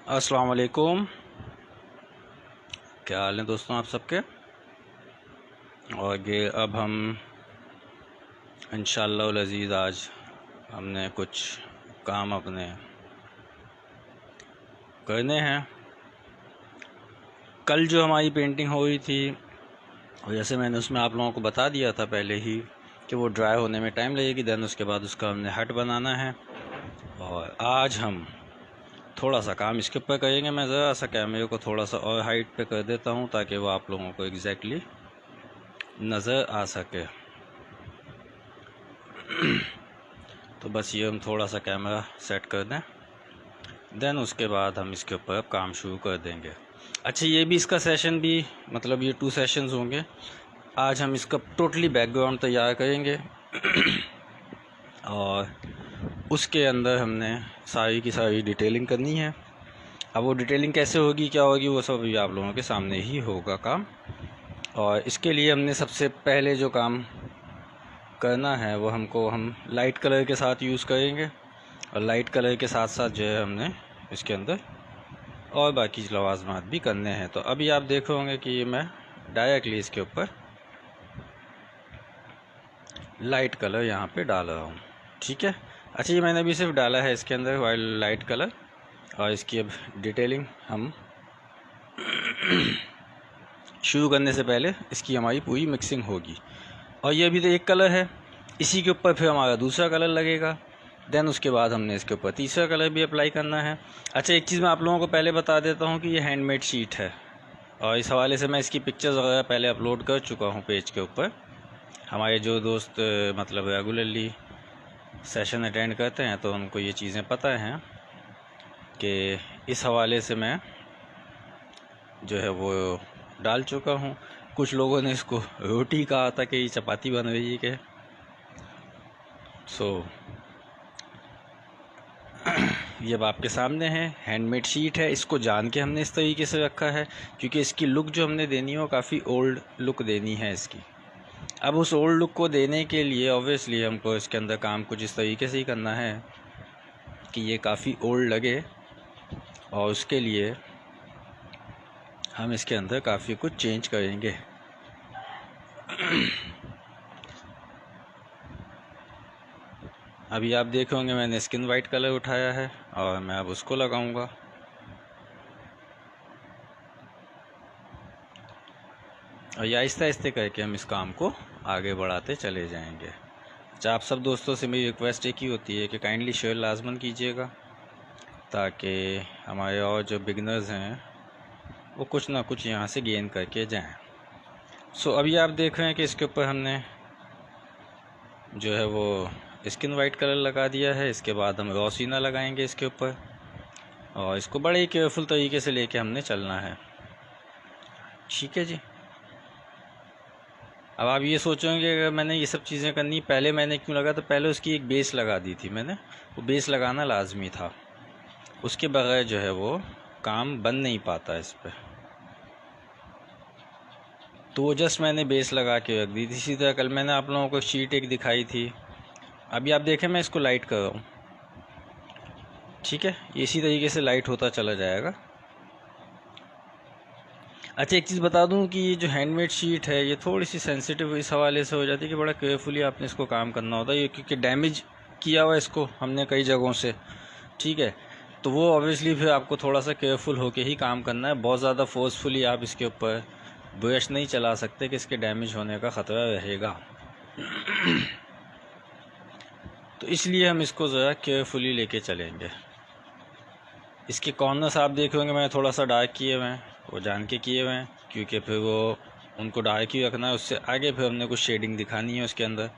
अस्सलाम वालेकुम। क्या हाल है दोस्तों आप सबके। और ये अब हम इंशाअल्लाह अज़ीज़ आज हमने कुछ काम अपने करने हैं। कल जो हमारी पेंटिंग हो रही थी, और जैसे मैंने उसमें आप लोगों को बता दिया था पहले ही कि वो ड्राई होने में टाइम लगेगी, देन उसके बाद उसका हमने हट बनाना है। और आज हम थोड़ा सा काम इसके ऊपर करेंगे। मैं ज़रा सा कैमरे को थोड़ा सा और हाइट पे कर देता हूँ ताकि वो आप लोगों को एग्जैक्टली नज़र आ सके। तो बस ये हम थोड़ा सा कैमरा सेट कर दें, देन उसके बाद हम इसके ऊपर अब काम शुरू कर देंगे। अच्छा, ये भी इसका सेशन भी मतलब ये 2 सेशंस होंगे। आज हम इसका टोटली बैकग्राउंड तैयार करेंगे और उसके अंदर हमने सारी की सारी डिटेलिंग करनी है। अब वो डिटेलिंग कैसे होगी, क्या होगी, वो सब भी आप लोगों के सामने ही होगा काम। और इसके लिए हमने सबसे पहले जो काम करना है वो हम लाइट कलर के साथ यूज़ करेंगे। और लाइट कलर के साथ साथ जो है हमने इसके अंदर और बाकी लवाजमात भी करने हैं। तो अभी आप देख होंगे कि मैं डायरेक्टली इसके ऊपर लाइट कलर यहाँ पे डाल रहा हूँ। ठीक है। अच्छा, ये मैंने अभी सिर्फ डाला है इसके अंदर वाइल्ड लाइट कलर, और इसकी अब डिटेलिंग हम शुरू करने से पहले इसकी हमारी पूरी मिक्सिंग होगी। और ये अभी तो एक कलर है, इसी के ऊपर फिर हमारा दूसरा कलर लगेगा, देन उसके बाद हमने इसके ऊपर तीसरा कलर भी अप्लाई करना है। अच्छा, एक चीज़ मैं आप लोगों को पहले बता देता हूँ कि ये हैंडमेड शीट है, और इस हवाले से मैं इसकी पिक्चर्स वगैरह पहले अपलोड कर चुका हूँ पेज के ऊपर। हमारे जो दोस्त मतलब रेगुलरली सेशन अटेंड करते हैं तो उनको ये चीज़ें पता हैं कि इस हवाले से मैं जो है वो डाल चुका हूँ। कुछ लोगों ने इसको रोटी कहा था कि ये चपाती बन रही है कि ये अब आपके सामने है। हैंडमेड शीट है, इसको जान के हमने इस तरीके से रखा है क्योंकि इसकी लुक जो हमने देनी है वो काफ़ी ओल्ड लुक देनी है इसकी। अब उस ओल्ड लुक को देने के लिए ऑब्वियसली हमको इसके अंदर काम कुछ इस तरीके से ही करना है कि ये काफ़ी ओल्ड लगे, और उसके लिए हम इसके अंदर काफ़ी कुछ चेंज करेंगे। अभी आप देख होंगे मैंने स्किन वाइट कलर उठाया है और मैं अब उसको लगाऊंगा। और ये आहिस्ते आहिस्ते करके हम इस काम को आगे बढ़ाते चले जाएंगे। अच्छा, आप सब दोस्तों से मेरी रिक्वेस्ट एक ही होती है कि काइंडली शेयर लाजमन कीजिएगा ताकि हमारे और जो बिगनर्स हैं वो कुछ ना कुछ यहाँ से गेन करके जाएं। अभी आप देख रहे हैं कि इसके ऊपर हमने जो है वो स्किन वाइट कलर लगा दिया है। इसके बाद हम रॉ सीना लगाएंगे इसके ऊपर, और इसको बड़े ही केयरफुल तरीके से लेके हमने चलना है। ठीक है जी। अब आप ये सोचेंगे अगर मैंने ये सब चीज़ें करनी पहले मैंने क्यों लगा, तो पहले उसकी एक बेस लगा दी थी मैंने। वो बेस लगाना लाजमी था, उसके बगैर जो है वो काम बन नहीं पाता इस पर। तो वो जस्ट मैंने बेस लगा के रख दी थी। इसी तरह कल मैंने आप लोगों को शीट एक दिखाई थी, अभी आप देखें मैं इसको लाइट कर रहा हूँ। ठीक है, इसी तरीके से लाइट होता चला जाएगा। अच्छा, एक चीज़ बता दूं कि ये जो हैंडमेड शीट है ये थोड़ी सी सेंसिटिव इस हवाले से हो जाती है कि बड़ा केयरफुली आपने इसको काम करना होता है, ये क्योंकि डैमेज किया हुआ इसको हमने कई जगहों से। ठीक है, तो वो ऑब्वियसली फिर आपको थोड़ा सा केयरफुल होके ही काम करना है। बहुत ज़्यादा फोर्सफुली आप इसके ऊपर ब्रश नहीं चला सकते कि इसके डैमेज होने का ख़तरा रहेगा। तो इसलिए हम इसको ज़रा केयरफुली लेके चलेंगे। इसके कॉर्नर्स आप देखे होंगे मैंने थोड़ा सा डार्क किए हुए हैं, वो जान के किए हुए हैं क्योंकि फिर वो उनको डार्क ही रखना है। उससे आगे फिर हमने कुछ शेडिंग दिखानी है उसके अंदर,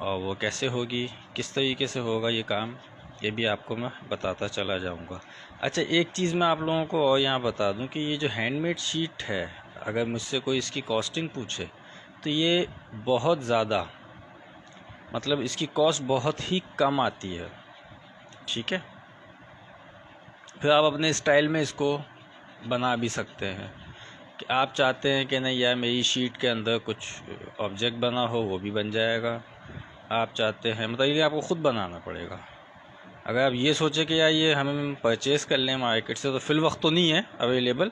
और वो कैसे होगी, किस तरीके से होगा ये काम, ये भी आपको मैं बताता चला जाऊंगा। अच्छा, एक चीज़ मैं आप लोगों को और यहाँ बता दूं कि ये जो हैंडमेड शीट है, अगर मुझसे कोई इसकी कॉस्टिंग पूछे तो ये बहुत ज़्यादा मतलब इसकी कॉस्ट बहुत ही कम आती है। ठीक है, फिर आप अपने स्टाइल में इसको बना भी सकते हैं कि आप चाहते हैं कि नहीं यार मेरी शीट के अंदर कुछ ऑब्जेक्ट बना हो, वो भी बन जाएगा। आप चाहते हैं मतलब ये आपको ख़ुद बनाना पड़ेगा। अगर आप ये सोचे कि यार ये हमें परचेज़ कर लें मार्केट से, तो फिल वक्त तो नहीं है अवेलेबल,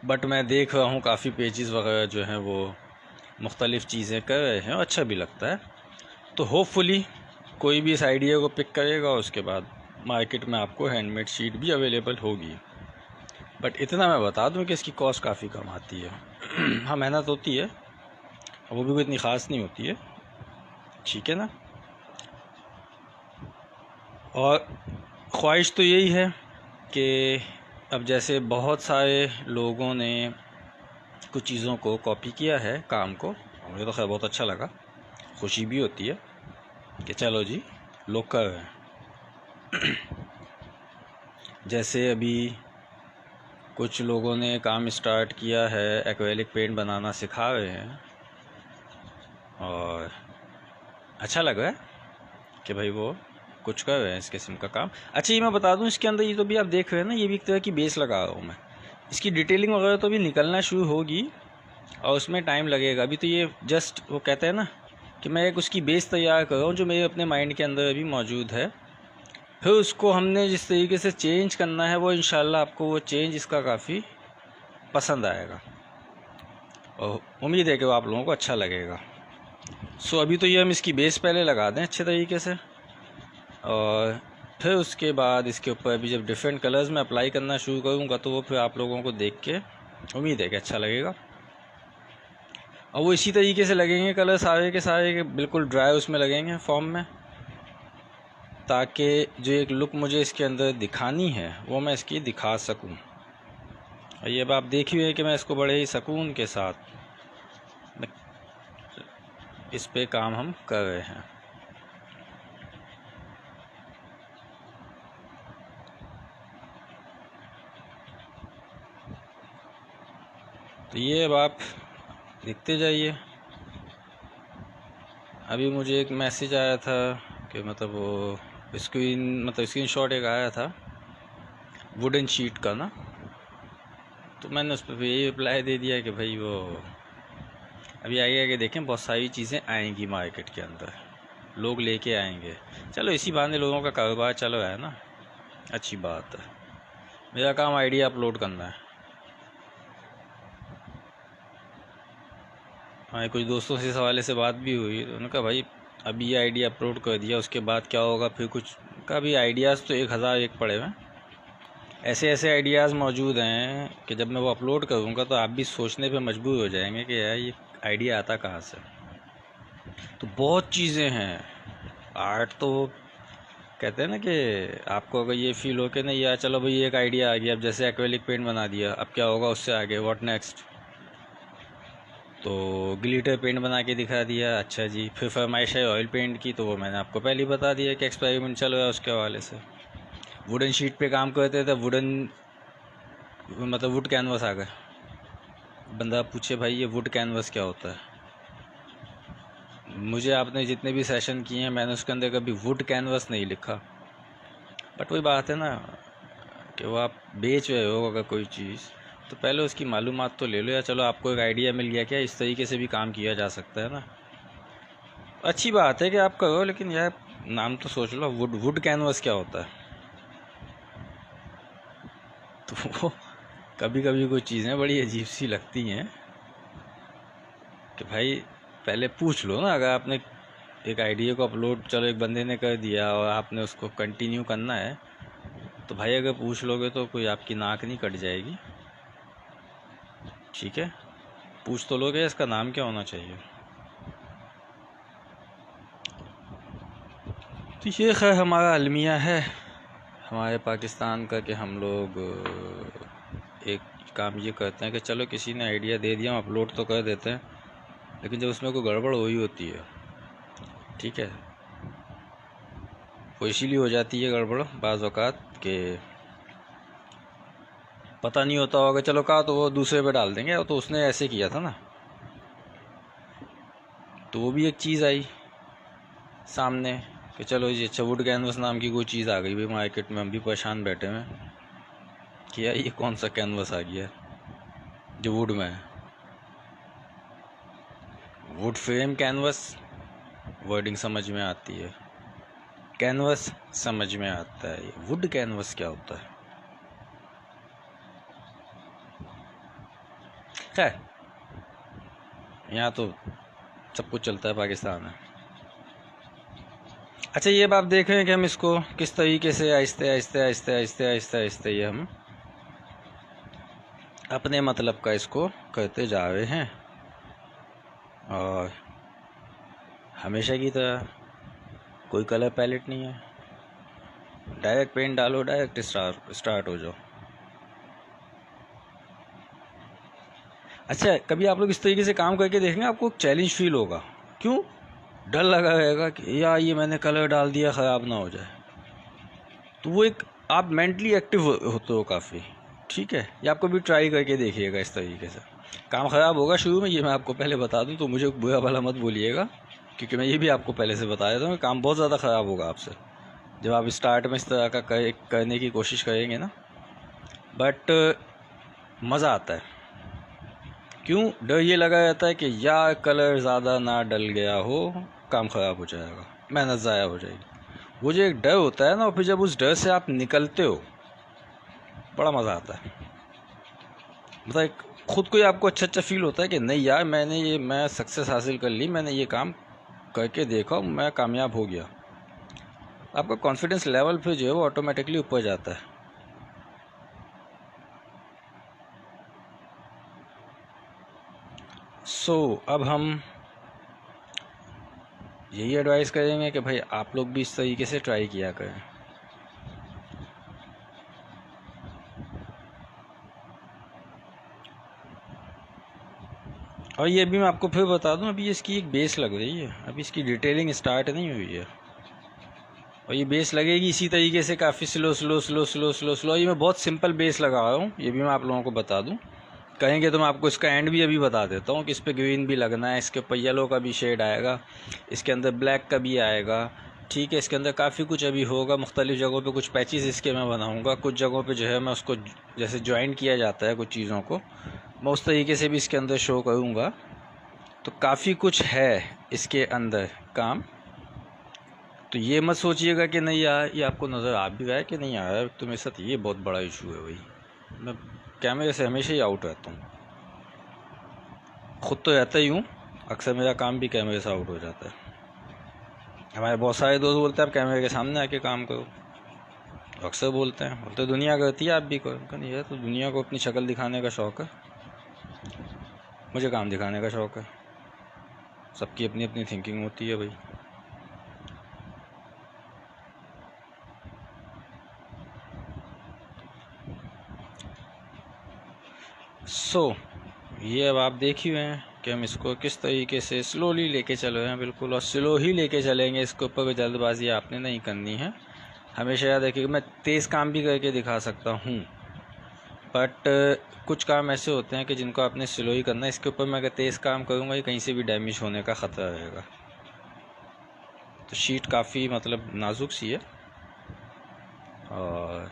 बट मैं देख रहा हूँ काफ़ी पेजेस वगैरह जो हैं वो मुख्तलिफ़ चीज़ें कर रहे हैं और अच्छा भी लगता है। तो होपफुली कोई भी इस आइडिया को पिक करेगा और उसके बाद मार्केट में आपको हैंडमेड शीट भी अवेलेबल होगी। बट इतना मैं बता दूं कि इसकी कॉस्ट काफ़ी कम आती है। हाँ, मेहनत होती है, वो भी कोई इतनी ख़ास नहीं होती है, ठीक है ना। और ख्वाहिश तो यही है कि अब जैसे बहुत सारे लोगों ने कुछ चीज़ों को कॉपी किया है काम को, मुझे तो खैर बहुत अच्छा लगा, खुशी भी होती है कि चलो जी लोग कर रहे हैं। जैसे अभी कुछ लोगों ने काम स्टार्ट किया है, एक्रेलिक पेंट बनाना सिखा रहे हैं और अच्छा लग रहा है कि भाई वो कुछ कर रहे हैं इस किस्म का काम। अच्छा, ये मैं बता दूं, इसके अंदर ये तो भी आप देख रहे हैं ना, ये भी एक तरह की बेस लगा रहा हूँ मैं। इसकी डिटेलिंग वगैरह तो भी निकलना शुरू होगी और उसमें टाइम लगेगा। अभी तो ये जस्ट वो कहते हैं ना कि मैं एक उसकी बेस तैयार कर रहा हूँ जो मेरे अपने माइंड के अंदर अभी मौजूद है। फिर उसको हमने जिस तरीके से चेंज करना है वो इंशाल्लाह आपको वो चेंज इसका काफ़ी पसंद आएगा और उम्मीद है कि वो आप लोगों को अच्छा लगेगा। सो अभी तो ये हम इसकी बेस पहले लगा दें अच्छे तरीके से, और फिर उसके बाद इसके ऊपर अभी जब डिफरेंट कलर्स में अप्लाई करना शुरू करूँगा तो वो फिर आप लोगों को देख के उम्मीद है कि अच्छा लगेगा। और वो इसी तरीके से लगेंगे कलर सारे के सारे के बिल्कुल ड्राई उसमें लगेंगे फॉर्म में, ताकि जो एक लुक मुझे इसके अंदर दिखानी है वो मैं इसकी दिखा सकूं। और ये अब आप देख ही है कि मैं इसको बड़े ही सुकून के साथ इस पे काम हम कर रहे हैं। तो ये अब आप देखते जाइए। अभी मुझे एक मैसेज आया था कि मतलब वो स्क्रीन शॉट एक आया था वुडन शीट का ना, तो मैंने उस पर यही रिप्लाई दे दिया कि भाई वो अभी आगे आगे देखें, बहुत सारी चीज़ें आएंगी मार्केट के अंदर, लोग लेके आएंगे। चलो इसी बहाने लोगों का कारोबार चल रहा है ना, अच्छी बात है। मेरा काम आइडिया अपलोड करना है। हाँ, कुछ दोस्तों से इस हवाले से बात भी हुई, तो उन्होंने कहा भाई अभी ये आइडिया अपलोड कर दिया उसके बाद क्या होगा, फिर कुछ का भी आइडियाज़ तो 1001 पड़े हुए, ऐसे ऐसे आइडियाज़ मौजूद हैं कि जब मैं वो अपलोड करूँगा तो आप भी सोचने पे मजबूर हो जाएंगे कि यार ये आइडिया आता कहाँ से। तो बहुत चीज़ें हैं। आर्ट तो कहते हैं ना कि आपको अगर ये फील हो कि नहीं यार चलो भाई एक आइडिया आ गया, अब जैसे एक्रेलिक पेंट बना दिया, अब क्या होगा उससे आगे, व्हाट नेक्स्ट, तो ग्लिटर पेंट बना के दिखा दिया, अच्छा जी। फिर फरमाइश है ऑयल पेंट की, तो वो मैंने आपको पहले ही बता दिया कि एक्सपेरिमेंट चल रहा है उसके हवाले से। वुडन शीट पे काम करते थे, वुड कैनवस आ गए। बंदा पूछे भाई ये वुड कैनवस क्या होता है, मुझे आपने जितने भी सेशन किए हैं मैंने उसके अंदर कभी वुड कैनवस नहीं लिखा। बट वही बात है ना कि वो आप बेच रहे हो अगर कोई चीज़, तो पहले उसकी मालूमात तो ले लो, या चलो आपको एक आइडिया मिल गया क्या इस तरीके से भी काम किया जा सकता है ना। अच्छी बात है कि आप करो, लेकिन यार नाम तो सोच लो, वुड कैनवस क्या होता है। तो वो कभी कभी कुछ चीज़ें बड़ी अजीब सी लगती हैं कि भाई पहले पूछ लो ना। अगर आपने एक आइडिया को अपलोड, चलो एक बंदे ने कर दिया और आपने उसको कंटिन्यू करना है, तो भाई अगर पूछ लोगे तो कोई आपकी नाक नहीं कट जाएगी, ठीक है। पूछ तो लोगे इसका नाम क्या होना चाहिए। तो ये खैर हमारा अलमिया है हमारे पाकिस्तान का कि हम लोग एक काम ये करते हैं कि चलो किसी ने आइडिया दे दिया, हम अपलोड तो कर देते हैं, लेकिन जब उसमें कोई गड़बड़ हुई होती है, ठीक है, वो इसीलिए हो जाती है गड़बड़ बाज़ औक़ात के पता नहीं होता होगा, चलो कहा तो वो दूसरे पे डाल देंगे, तो उसने ऐसे किया था ना, तो वो भी एक चीज़ आई सामने कि चलो जी अच्छा वुड कैनवस नाम की कोई चीज़ आ गई भाई मार्केट में, हम भी परेशान बैठे हुए कि यार ये कौन सा कैनवस आ गया जो वुड में है। वुड फ्रेम कैनवस वर्डिंग समझ में आती है, कैनवस समझ में आता है। वुड कैनवस क्या होता है? खैर, यहाँ तो सब कुछ चलता है पाकिस्तान में। अच्छा, ये आप देख रहे हैं कि हम इसको किस तरीके से आहिस्ते आहिस्ते आहिस्ते आहिस्ते आहिस्ते आहिस्ते ये हम अपने मतलब का इसको करते जा रहे हैं। और हमेशा की तरह कोई कलर पैलेट नहीं है, डायरेक्ट पेंट डालो, डायरेक्ट स्टार्ट हो जाओ। अच्छा, कभी आप लोग इस तरीके से काम करके देखेंगे, आपको चैलेंज फील होगा। क्यों? डर लगा रहेगा कि यार ये मैंने कलर डाल दिया, ख़राब ना हो जाए। तो वो एक आप मेंटली एक्टिव होते हो काफ़ी। ठीक है, ये आपको भी ट्राई करके देखिएगा इस तरीके से। काम ख़राब होगा शुरू में, ये मैं आपको पहले बता दूं, तो मुझे बुरा भला मत बोलिएगा, क्योंकि मैं ये भी आपको पहले से बता देता हूँ कि काम बहुत ज़्यादा ख़राब होगा आपसे जब आप स्टार्ट में इस तरह का करने की कोशिश करेंगे ना। बट मज़ा आता है। क्यों? डर ये लगा रहता है कि यार कलर ज़्यादा ना डल गया हो, काम ख़राब हो जाएगा, मेहनत ज़ाया हो जाएगी। वो जो एक डर होता है ना, और फिर जब उस डर से आप निकलते हो, बड़ा मज़ा आता है। मतलब एक खुद को ही आपको अच्छा अच्छा फील होता है कि नहीं यार, मैं सक्सेस हासिल कर ली, मैंने ये काम करके देखा, मैं कामयाब हो गया। आपका कॉन्फिडेंस लेवल फिर जो है वो ऑटोमेटिकली ऊपर जाता है। अब हम यही एडवाइस करेंगे कि भाई आप लोग भी इस तरीके से ट्राई किया करें। और ये भी मैं आपको फिर बता दूं, अभी इसकी एक बेस लग रही है, अभी इसकी डिटेलिंग स्टार्ट नहीं हुई है। और ये बेस लगेगी इसी तरीके से, काफ़ी slow slow slow slow slow slow. ये मैं बहुत सिंपल बेस लगा रहा हूँ, ये भी मैं आप लोगों को बता दूँ। कहेंगे तो मैं आपको इसका एंड भी अभी बता देता हूँ कि इस पर ग्रीन भी लगना है, इसके ऊपर येलो का भी शेड आएगा, इसके अंदर ब्लैक का भी आएगा। ठीक है, इसके अंदर काफ़ी कुछ अभी होगा, मुख्तलिफ़ जगहों पे कुछ पैचेस इसके मैं बनाऊँगा, कुछ जगहों पे जो है मैं उसको जैसे ज्वाइन किया जाता है कुछ चीज़ों को, मैं उस तरीके से भी इसके अंदर शो करूँगा। तो काफ़ी कुछ है इसके अंदर काम। तो ये मत सोचिएगा कि नहीं यार ये आपको नज़र आ भी रहा है कि नहीं आ रहा है। तो मेरे साथ ये बहुत बड़ा इशू है भाई, मैं कैमरे से हमेशा ही आउट रहता हूँ। खुद तो रहता ही हूँ, अक्सर मेरा काम भी कैमरे से आउट हो जाता है। हमारे बहुत सारे दोस्त बोलते हैं आप कैमरे के सामने आके काम करो, अक्सर बोलते हैं, बोलते दुनिया करती है आप भी करो। नहीं है तो दुनिया को अपनी शक्ल दिखाने का शौक़ है, मुझे काम दिखाने का शौक़ है। सबकी अपनी अपनी थिंकिंग होती है भाई। ये अब आप देख ही रहे हैं कि हम इसको किस तरीके से स्लोली लेके चल रहे हैं, बिल्कुल, और स्लो ही लेके चलेंगे। इसके ऊपर कोई जल्दबाजी आपने नहीं करनी है। हमेशा याद रखिएगा, मैं तेज़ काम भी करके दिखा सकता हूँ, बट कुछ काम ऐसे होते हैं कि जिनको आपने स्लो ही करना है। इसके ऊपर मैं अगर तेज़ काम करूँगा ये कहीं से भी डैमेज होने का ख़तरा रहेगा। तो शीट काफ़ी मतलब नाजुक सी है, और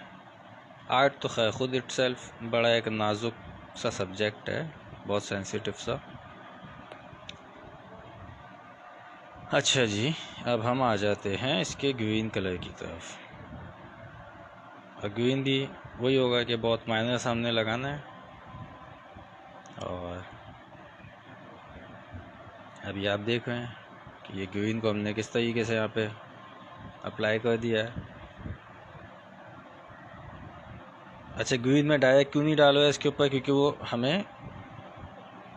आर्ट तो खैर खुद इटसेल्फ बड़ा एक नाजुक सा सब्जेक्ट है, बहुत सेंसिटिव सा। अच्छा जी, अब हम आ जाते हैं इसके ग्रीन कलर की तरफ। और ग्रीन भी वही होगा कि बहुत माइनर सामने लगाना है। और अभी आप देख रहे हैं कि ये ग्रीन को हमने किस तरीके से यहाँ पे अप्लाई कर दिया है। अच्छा, ग्रीन में डायरेक्ट क्यों नहीं डालो है इसके ऊपर, क्योंकि वो हमें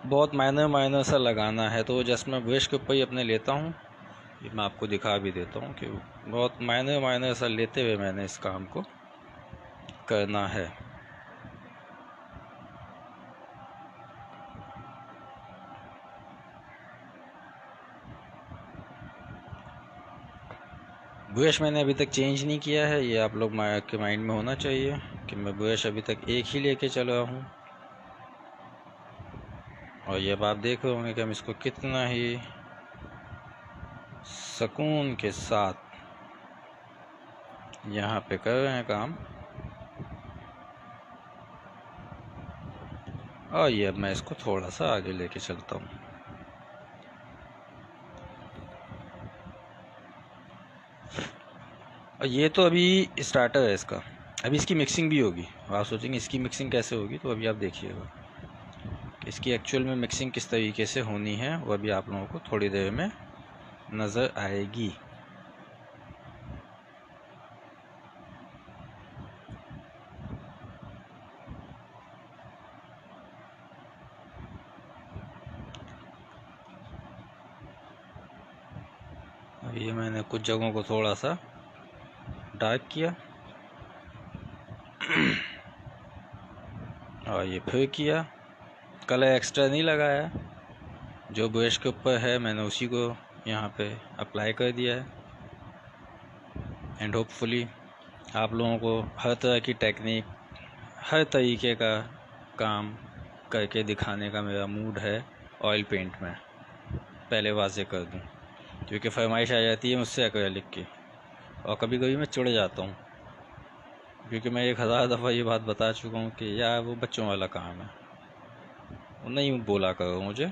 बहुत माइनर सा लगाना है। तो जस्ट मैं ब्रश के ऊपर ही अपने लेता हूँ, ये मैं आपको दिखा भी देता हूँ कि बहुत माइनर सा लेते हुए मैंने इस काम को करना है। ब्रश मैंने अभी तक चेंज नहीं किया है, ये आप लोग के माइंड में होना चाहिए कि मैं ब्रश अभी तक एक ही लेके चल रहा हूँ। और ये अब आप देख रहे होंगे कि हम इसको कितना ही सुकून के साथ यहाँ पे कर रहे हैं काम। और ये अब मैं इसको थोड़ा सा आगे लेके चलता हूँ। और ये तो अभी स्टार्टर है इसका, अभी इसकी मिक्सिंग भी होगी। आप सोचेंगे इसकी मिक्सिंग कैसे होगी, तो अभी आप देखिएगा कि इसकी एक्चुअल में मिक्सिंग किस तरीके से होनी है, वो अभी आप लोगों को थोड़ी देर में नज़र आएगी। अब ये मैंने कुछ जगहों को थोड़ा सा डार्क किया और ये फिर किया, कलर एक्स्ट्रा नहीं लगाया, जो ब्रश के ऊपर है मैंने उसी को यहाँ पे अप्लाई कर दिया है। एंड होपफुली आप लोगों को हर तरह की टेक्निक, हर तरीके का काम करके दिखाने का मेरा मूड है ऑयल पेंट में, पहले वाज़े कर दूं, क्योंकि फरमाइश आ जाती है मुझसे एक्रेलिक की, और कभी कभी मैं चिढ़ जाता हूँ, क्योंकि मैं 1000 दफ़ा ये बात बता चुका हूँ कि यार वो बच्चों वाला काम है, वो नहीं बोला करो, मुझे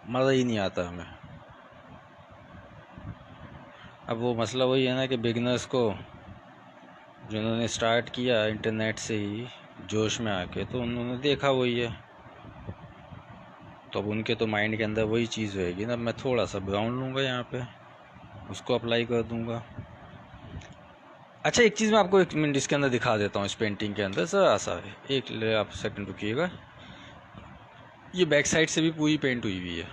मज़ा ही नहीं आता हमें। अब वो मसला वही है ना कि बिगनर्स को, जिन्होंने स्टार्ट किया इंटरनेट से ही जोश में आके, तो उन्होंने देखा वही है, तो अब उनके तो माइंड के अंदर वही चीज़ रहेगी ना। मैं थोड़ा सा ब्राउन लूँगा यहाँ पे, उसको अप्लाई कर दूँगा। अच्छा, एक चीज़ मैं आपको 1 मिनट इसके अंदर दिखा देता हूँ, इस पेंटिंग के अंदर ज़रा सा है, एक ले आप सेकंड रुकिएगा। ये बैक साइड से भी पूरी पेंट हुई हुई है,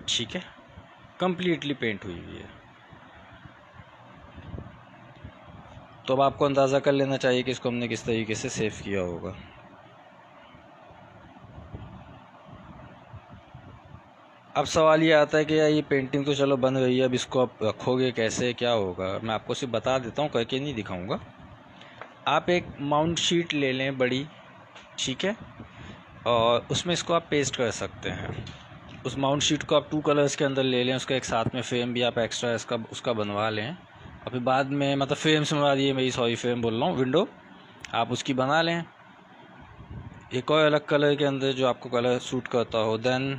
ठीक है, कम्प्लीटली पेंट हुई हुई है। तो अब आपको अंदाज़ा कर लेना चाहिए कि इसको हमने किस तरीके से सेव किया होगा। अब सवाल ये आता है कि यार ये पेंटिंग तो चलो बन गई है, अब इसको आप रखोगे कैसे, क्या होगा। मैं आपको सिर्फ बता देता हूँ, करके नहीं दिखाऊंगा। आप एक माउंट शीट ले लें बड़ी, ठीक है, और उसमें इसको आप पेस्ट कर सकते हैं। उस माउंट शीट को आप 2 कलर्स के अंदर ले लें, उसका एक साथ में फ्रेम भी आप एक्स्ट्रा उसका बनवा लें, और फिर बाद में, मतलब फ्रेम से बनवा दिए, मेरी सॉरी फ्रेम बोल रहा हूँ, विंडो आप उसकी बना लें एक और अलग कलर के अंदर जो आपको कलर सूट करता हो। देन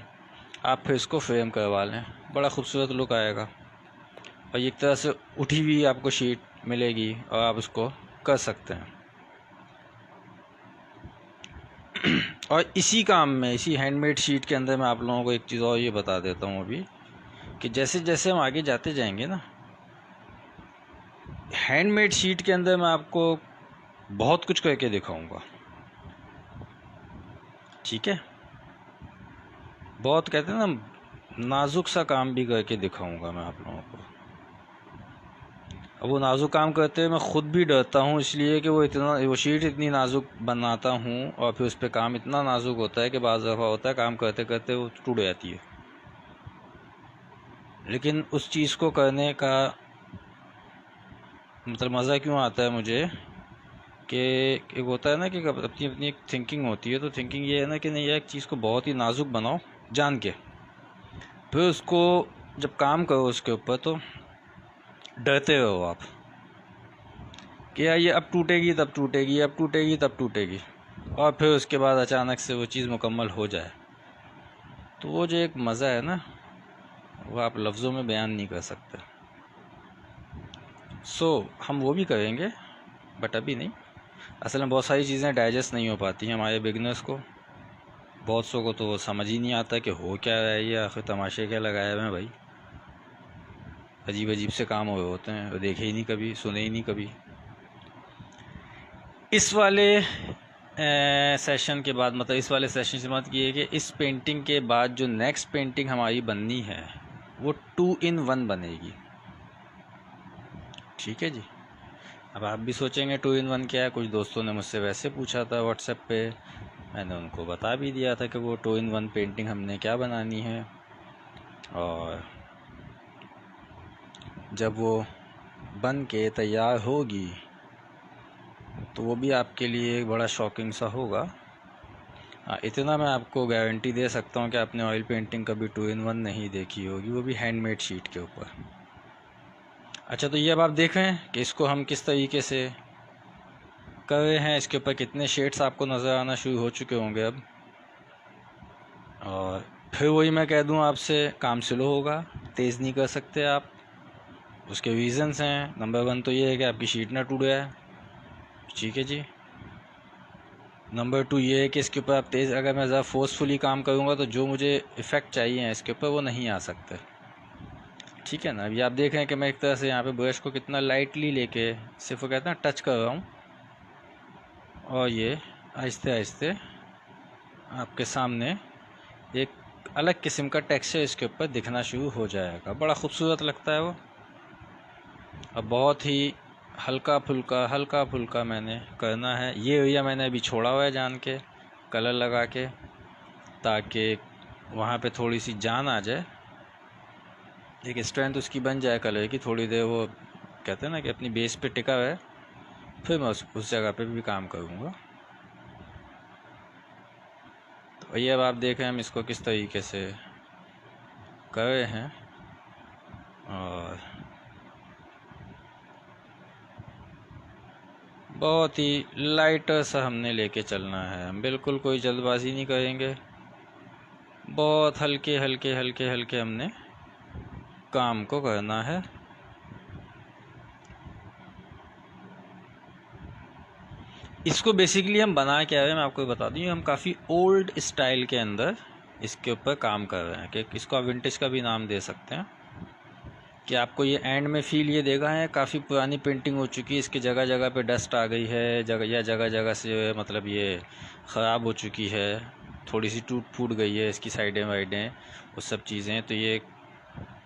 आप फिर इसको फ्रेम करवा लें, बड़ा खूबसूरत लुक आएगा, और एक तरह से उठी हुई आपको शीट मिलेगी, और आप उसको कर सकते हैं। और इसी काम में, इसी हैंडमेड शीट के अंदर मैं आप लोगों को एक चीज़ और ये बता देता हूँ अभी, कि जैसे जैसे हम आगे जाते जाएंगे ना, हैंडमेड शीट के अंदर मैं आपको बहुत कुछ करके दिखाऊंगा, ठीक है, बहुत कहते हैं ना नाजुक सा काम भी करके दिखाऊंगा मैं आप लोगों को। अब वो नाजुक काम करते हुए मैं ख़ुद भी डरता हूँ, इसलिए कि वो शीट इतनी नाजुक बनाता हूँ, और फिर उस पर काम इतना नाजुक होता है कि बाज़ दफ़ा होता है काम करते करते वो टूट जाती है। लेकिन उस चीज़ को करने का मतलब मज़ा क्यों आता है मुझे, कि एक होता है ना कि अपनी अपनी एक थिंकिंग होती है, तो थिंकिंग ये है ना कि नहीं यार, एक चीज़ को बहुत ही नाजुक बनाओ जान के, फिर उसको जब काम करो उसके ऊपर, तो डरते रहो आप कि यार ये अब टूटेगी तब टूटेगी, अब टूटेगी तब टूटेगी, और फिर उसके बाद अचानक से वो चीज़ मुकम्मल हो जाए, तो वो जो एक मज़ा है ना, वो आप लफ्ज़ों में बयान नहीं कर सकते। हम वो भी करेंगे, बट अभी नहीं। असल में बहुत सारी चीज़ें डाइजेस्ट नहीं हो पाती हैं हमारे बिगनर्स को, बहुत सौ को तो वो समझ ही नहीं आता कि हो क्या रहा है ये, आखिर तमाशे क्या लगाए हुए हैं भाई, अजीब अजीब से काम हुए होते हैं, वो देखे ही नहीं कभी, सुने ही नहीं कभी। इस वाले सेशन के बाद, मतलब इस वाले सेशन से बात की है कि इस पेंटिंग के बाद जो नेक्स्ट पेंटिंग हमारी बननी है वो 2 in 1 बनेगी, ठीक है जी। अब आप भी सोचेंगे 2 in 1 क्या है, कुछ दोस्तों ने मुझसे वैसे पूछा था व्हाट्सएप पे, मैंने उनको बता भी दिया था कि वो 2 in 1 पेंटिंग हमने क्या बनानी है, और जब वो बन के तैयार होगी तो वो भी आपके लिए एक बड़ा शॉकिंग सा होगा। इतना मैं आपको गारंटी दे सकता हूँ कि आपने ऑयल पेंटिंग कभी 2 in 1 नहीं देखी होगी, वो भी हैंडमेड शीट के ऊपर। अच्छा, तो ये अब आप देख रहे हैं कि इसको हम किस तरीके से कर रहे हैं, इसके ऊपर कितने शेड्स आपको नज़र आना शुरू हो चुके होंगे अब। और फिर वही मैं कह दूँ आपसे, काम स्लो होगा, तेज़ नहीं कर सकते आप। उसके रीज़न्स हैं, नंबर 1 तो ये है कि आपकी शीट ना टूट जाए, ठीक है जी। नंबर 2 ये है कि इसके ऊपर आप तेज़, अगर मैं ज़्यादा फोर्सफुली काम करूँगा तो जो मुझे इफ़ेक्ट चाहिए हैं इसके ऊपर वो नहीं आ सकते, ठीक है ना। अभी आप देख रहे हैं कि मैं एक तरह से यहाँ पे ब्रश को कितना लाइटली लेके सिर्फ वो कहते हैं टच कर रहा हूँ, और ये आहिस्ते आहिस्ते आपके सामने एक अलग किस्म का टेक्सचर इसके ऊपर दिखना शुरू हो जाएगा। बड़ा खूबसूरत लगता है वो। अब बहुत ही हल्का फुल्का मैंने करना है। ये एरिया मैंने अभी छोड़ा हुआ है जान के, कलर लगा के, ताकि वहाँ पे थोड़ी सी जान आ जाए, एक स्ट्रेंथ उसकी बन जाए कलर की। थोड़ी देर वो कहते हैं ना कि अपनी बेस पे टिका हुआ है, फिर मैं उस जगह पे भी काम करूँगा। तो ये अब आप देख रहे हैं हम इसको किस तरीके से कर रहे हैं, और बहुत ही लाइटर सा हमने लेके चलना है। हम बिल्कुल कोई जल्दबाजी नहीं करेंगे, बहुत हल्के हल्के हल्के हल्के हमने काम को करना है। इसको बेसिकली हम बना क्या है मैं आपको बता दूँ, हम काफ़ी ओल्ड स्टाइल के अंदर इसके ऊपर काम कर रहे हैं, कि इसको आप विंटेज का भी नाम दे सकते हैं। कि आपको ये एंड में फील ये देगा है काफ़ी पुरानी पेंटिंग हो चुकी है, इसकी जगह जगह पे डस्ट आ गई है, जगह जगह से मतलब ये ख़राब हो चुकी है, थोड़ी सी टूट फूट गई है इसकी साइडें वाइडें, वो सब चीज़ें। तो ये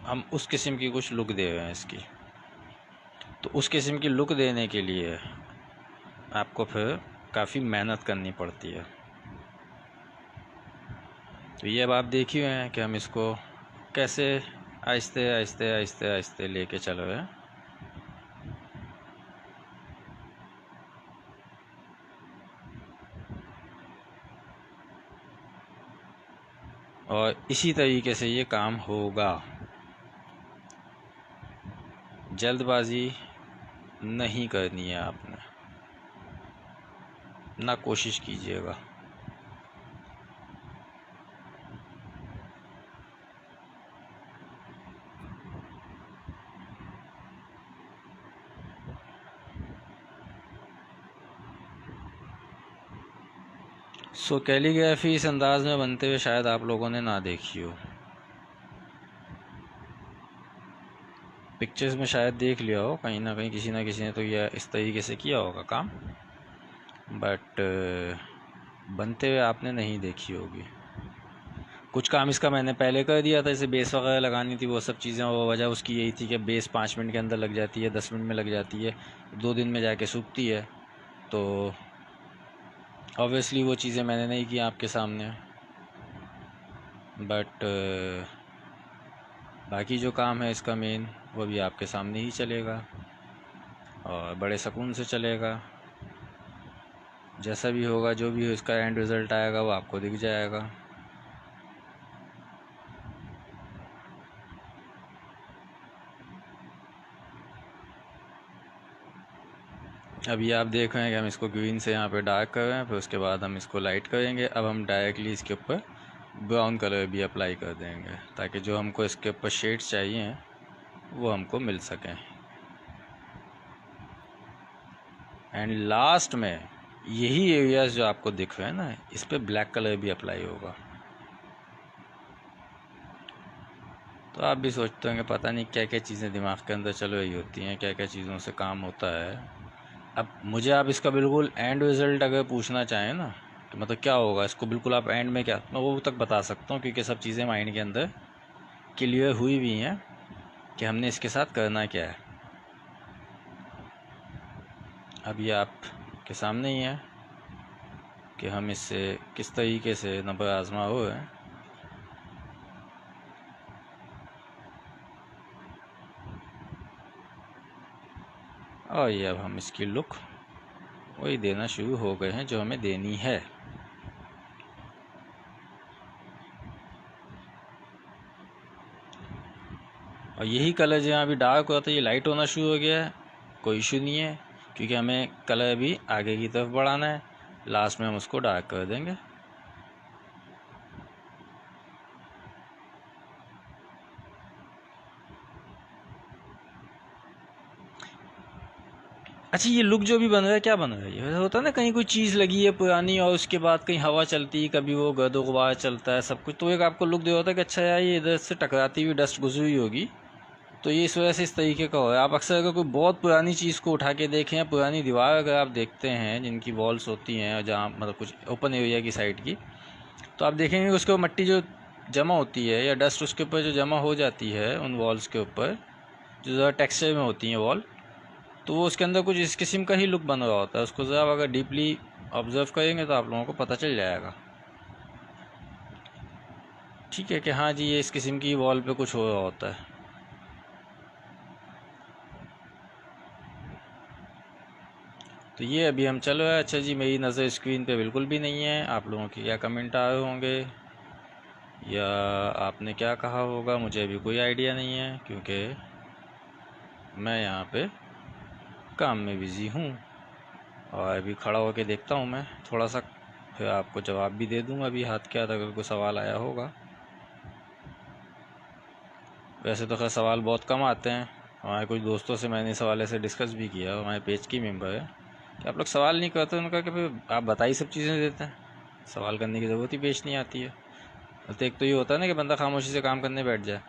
हम उस किस्म की कुछ लुक दे रहे हैं इसकी। तो उस किस्म की लुक देने के लिए आपको फिर काफ़ी मेहनत करनी पड़ती है। तो ये अब आप देख ही रहे हैं कि हम इसको कैसे आहिस्ते आहिस्ते आहिस्ते आहिस्ते लेके चल रहे हैं। और इसी तरीके से ये काम होगा, जल्दबाजी नहीं करनी है आपने, ना कोशिश कीजिएगा। सो कैलीग्राफी इस अंदाज में बनते हुए शायद आप लोगों ने ना देखी हो, पिक्चर्स में शायद देख लिया हो कहीं ना कहीं, किसी ना किसी ने तो यह इस तरीके से किया होगा काम, बट बनते हुए आपने नहीं देखी होगी। कुछ काम इसका मैंने पहले कर दिया था, जैसे बेस वगैरह लगानी थी वो सब चीज़ें, और वजह उसकी यही थी कि बेस 5 मिनट के अंदर लग जाती है, 10 मिनट में लग जाती है, 2 दिन में जाके सूखती है। तो ऑब्वियसली वो चीज़ें मैंने नहीं की आपके सामने, बट बाकी जो काम है इसका मेन, वो भी आपके सामने ही चलेगा और बड़े सुकून से चलेगा। जैसा भी होगा, जो भी इसका एंड रिज़ल्ट आएगा वो आपको दिख जाएगा। अभी आप देख रहे हैं कि हम इसको ग्रीन से यहाँ पे डार्क कर रहे हैं, फिर उसके बाद हम इसको लाइट करेंगे। अब हम डायरेक्टली इसके ऊपर ब्राउन कलर भी अप्लाई कर देंगे, ताकि जो हमको इसके ऊपर शेड्स चाहिए वो हमको मिल सकें। एंड लास्ट में यही एरियाज जो आपको दिख रहे हैं ना, इस पर ब्लैक कलर भी अप्लाई होगा। तो आप भी सोचते होंगे पता नहीं क्या क्या चीज़ें दिमाग के अंदर चल रही होती हैं, क्या क्या चीज़ों से काम होता है। अब मुझे आप इसका बिल्कुल एंड रिज़ल्ट अगर पूछना चाहें ना, तो मतलब क्या होगा इसको बिल्कुल आप एंड में क्या, मैं वो तक बता सकता हूँ, क्योंकि सब चीज़ें माइंड के अंदर क्लियर हुई हुई हैं कि हमने इसके साथ करना क्या है। अब ये आपके सामने ही है कि हम इससे किस तरीके से नंबर आजमा हुए हैं। और ये अब हम इसकी लुक वही देना शुरू हो गए हैं जो हमें देनी है। और यही कलर जो यहाँ अभी डार्क हुआ था ये लाइट होना शुरू हो गया है, कोई इशू नहीं है, क्योंकि हमें कलर भी आगे की तरफ बढ़ाना है। लास्ट में हम उसको डार्क कर देंगे। अच्छा, ये लुक जो भी बन रहा है क्या बन रहा है? ये होता है ना कहीं कोई चीज़ लगी है पुरानी और उसके बाद कहीं हवा चलती है, कभी वो गर्द गुबार चलता है सब कुछ, तो एक आपको लुक दे होता है कि अच्छा यार ये इधर से टकराती हुई डस्ट गुजरी हुई होगी, तो ये इस वजह से इस तरीके का हो है। आप अक्सर अगर कोई बहुत पुरानी चीज़ को उठा के देखें या पुरानी दीवार अगर आप देखते हैं जिनकी वॉल्स होती हैं और जहाँ मतलब कुछ ओपन एरिया की साइड की, तो आप देखेंगे कि उसके ऊपर मिट्टी जो जमा होती है या डस्ट उसके ऊपर जो जमा हो जाती है उन वॉल्स के ऊपर जो ज़रा टेक्सचर में होती हैं वॉल, तो वो उसके अंदर कुछ इस किस्म का ही लुक बन रहा होता है। उसको ज़रा अगर डीपली ऑब्ज़र्व करेंगे तो आप लोगों को पता चल जाएगा, ठीक है, कि हाँ जी ये इस किस्म की वॉल पे कुछ हो रहा होता है। तो ये अभी हम चल रहा है। अच्छा जी, मेरी नज़र स्क्रीन पे बिल्कुल भी नहीं है। आप लोगों के क्या कमेंट आ रहे होंगे या आपने क्या कहा होगा, मुझे अभी कोई आइडिया नहीं है, क्योंकि मैं यहाँ पे काम में बिज़ी हूँ। और अभी खड़ा होकर देखता हूँ मैं थोड़ा सा, फिर आपको जवाब भी दे दूँगा अभी हाथ के हाथ अगर कोई सवाल आया होगा। वैसे तो खैर सवाल बहुत कम आते हैं। हमारे कुछ दोस्तों से मैंने इस हवाले से डिस्कस भी किया, हमारे पेज की मेंबर है, कि आप लोग सवाल नहीं करते। उनका कि भाई आप बताइए सब चीज़ें देते हैं, सवाल करने की ज़रूरत ही पेश नहीं आती है। तो एक तो ये होता है ना कि बंदा खामोशी से काम करने बैठ जाए,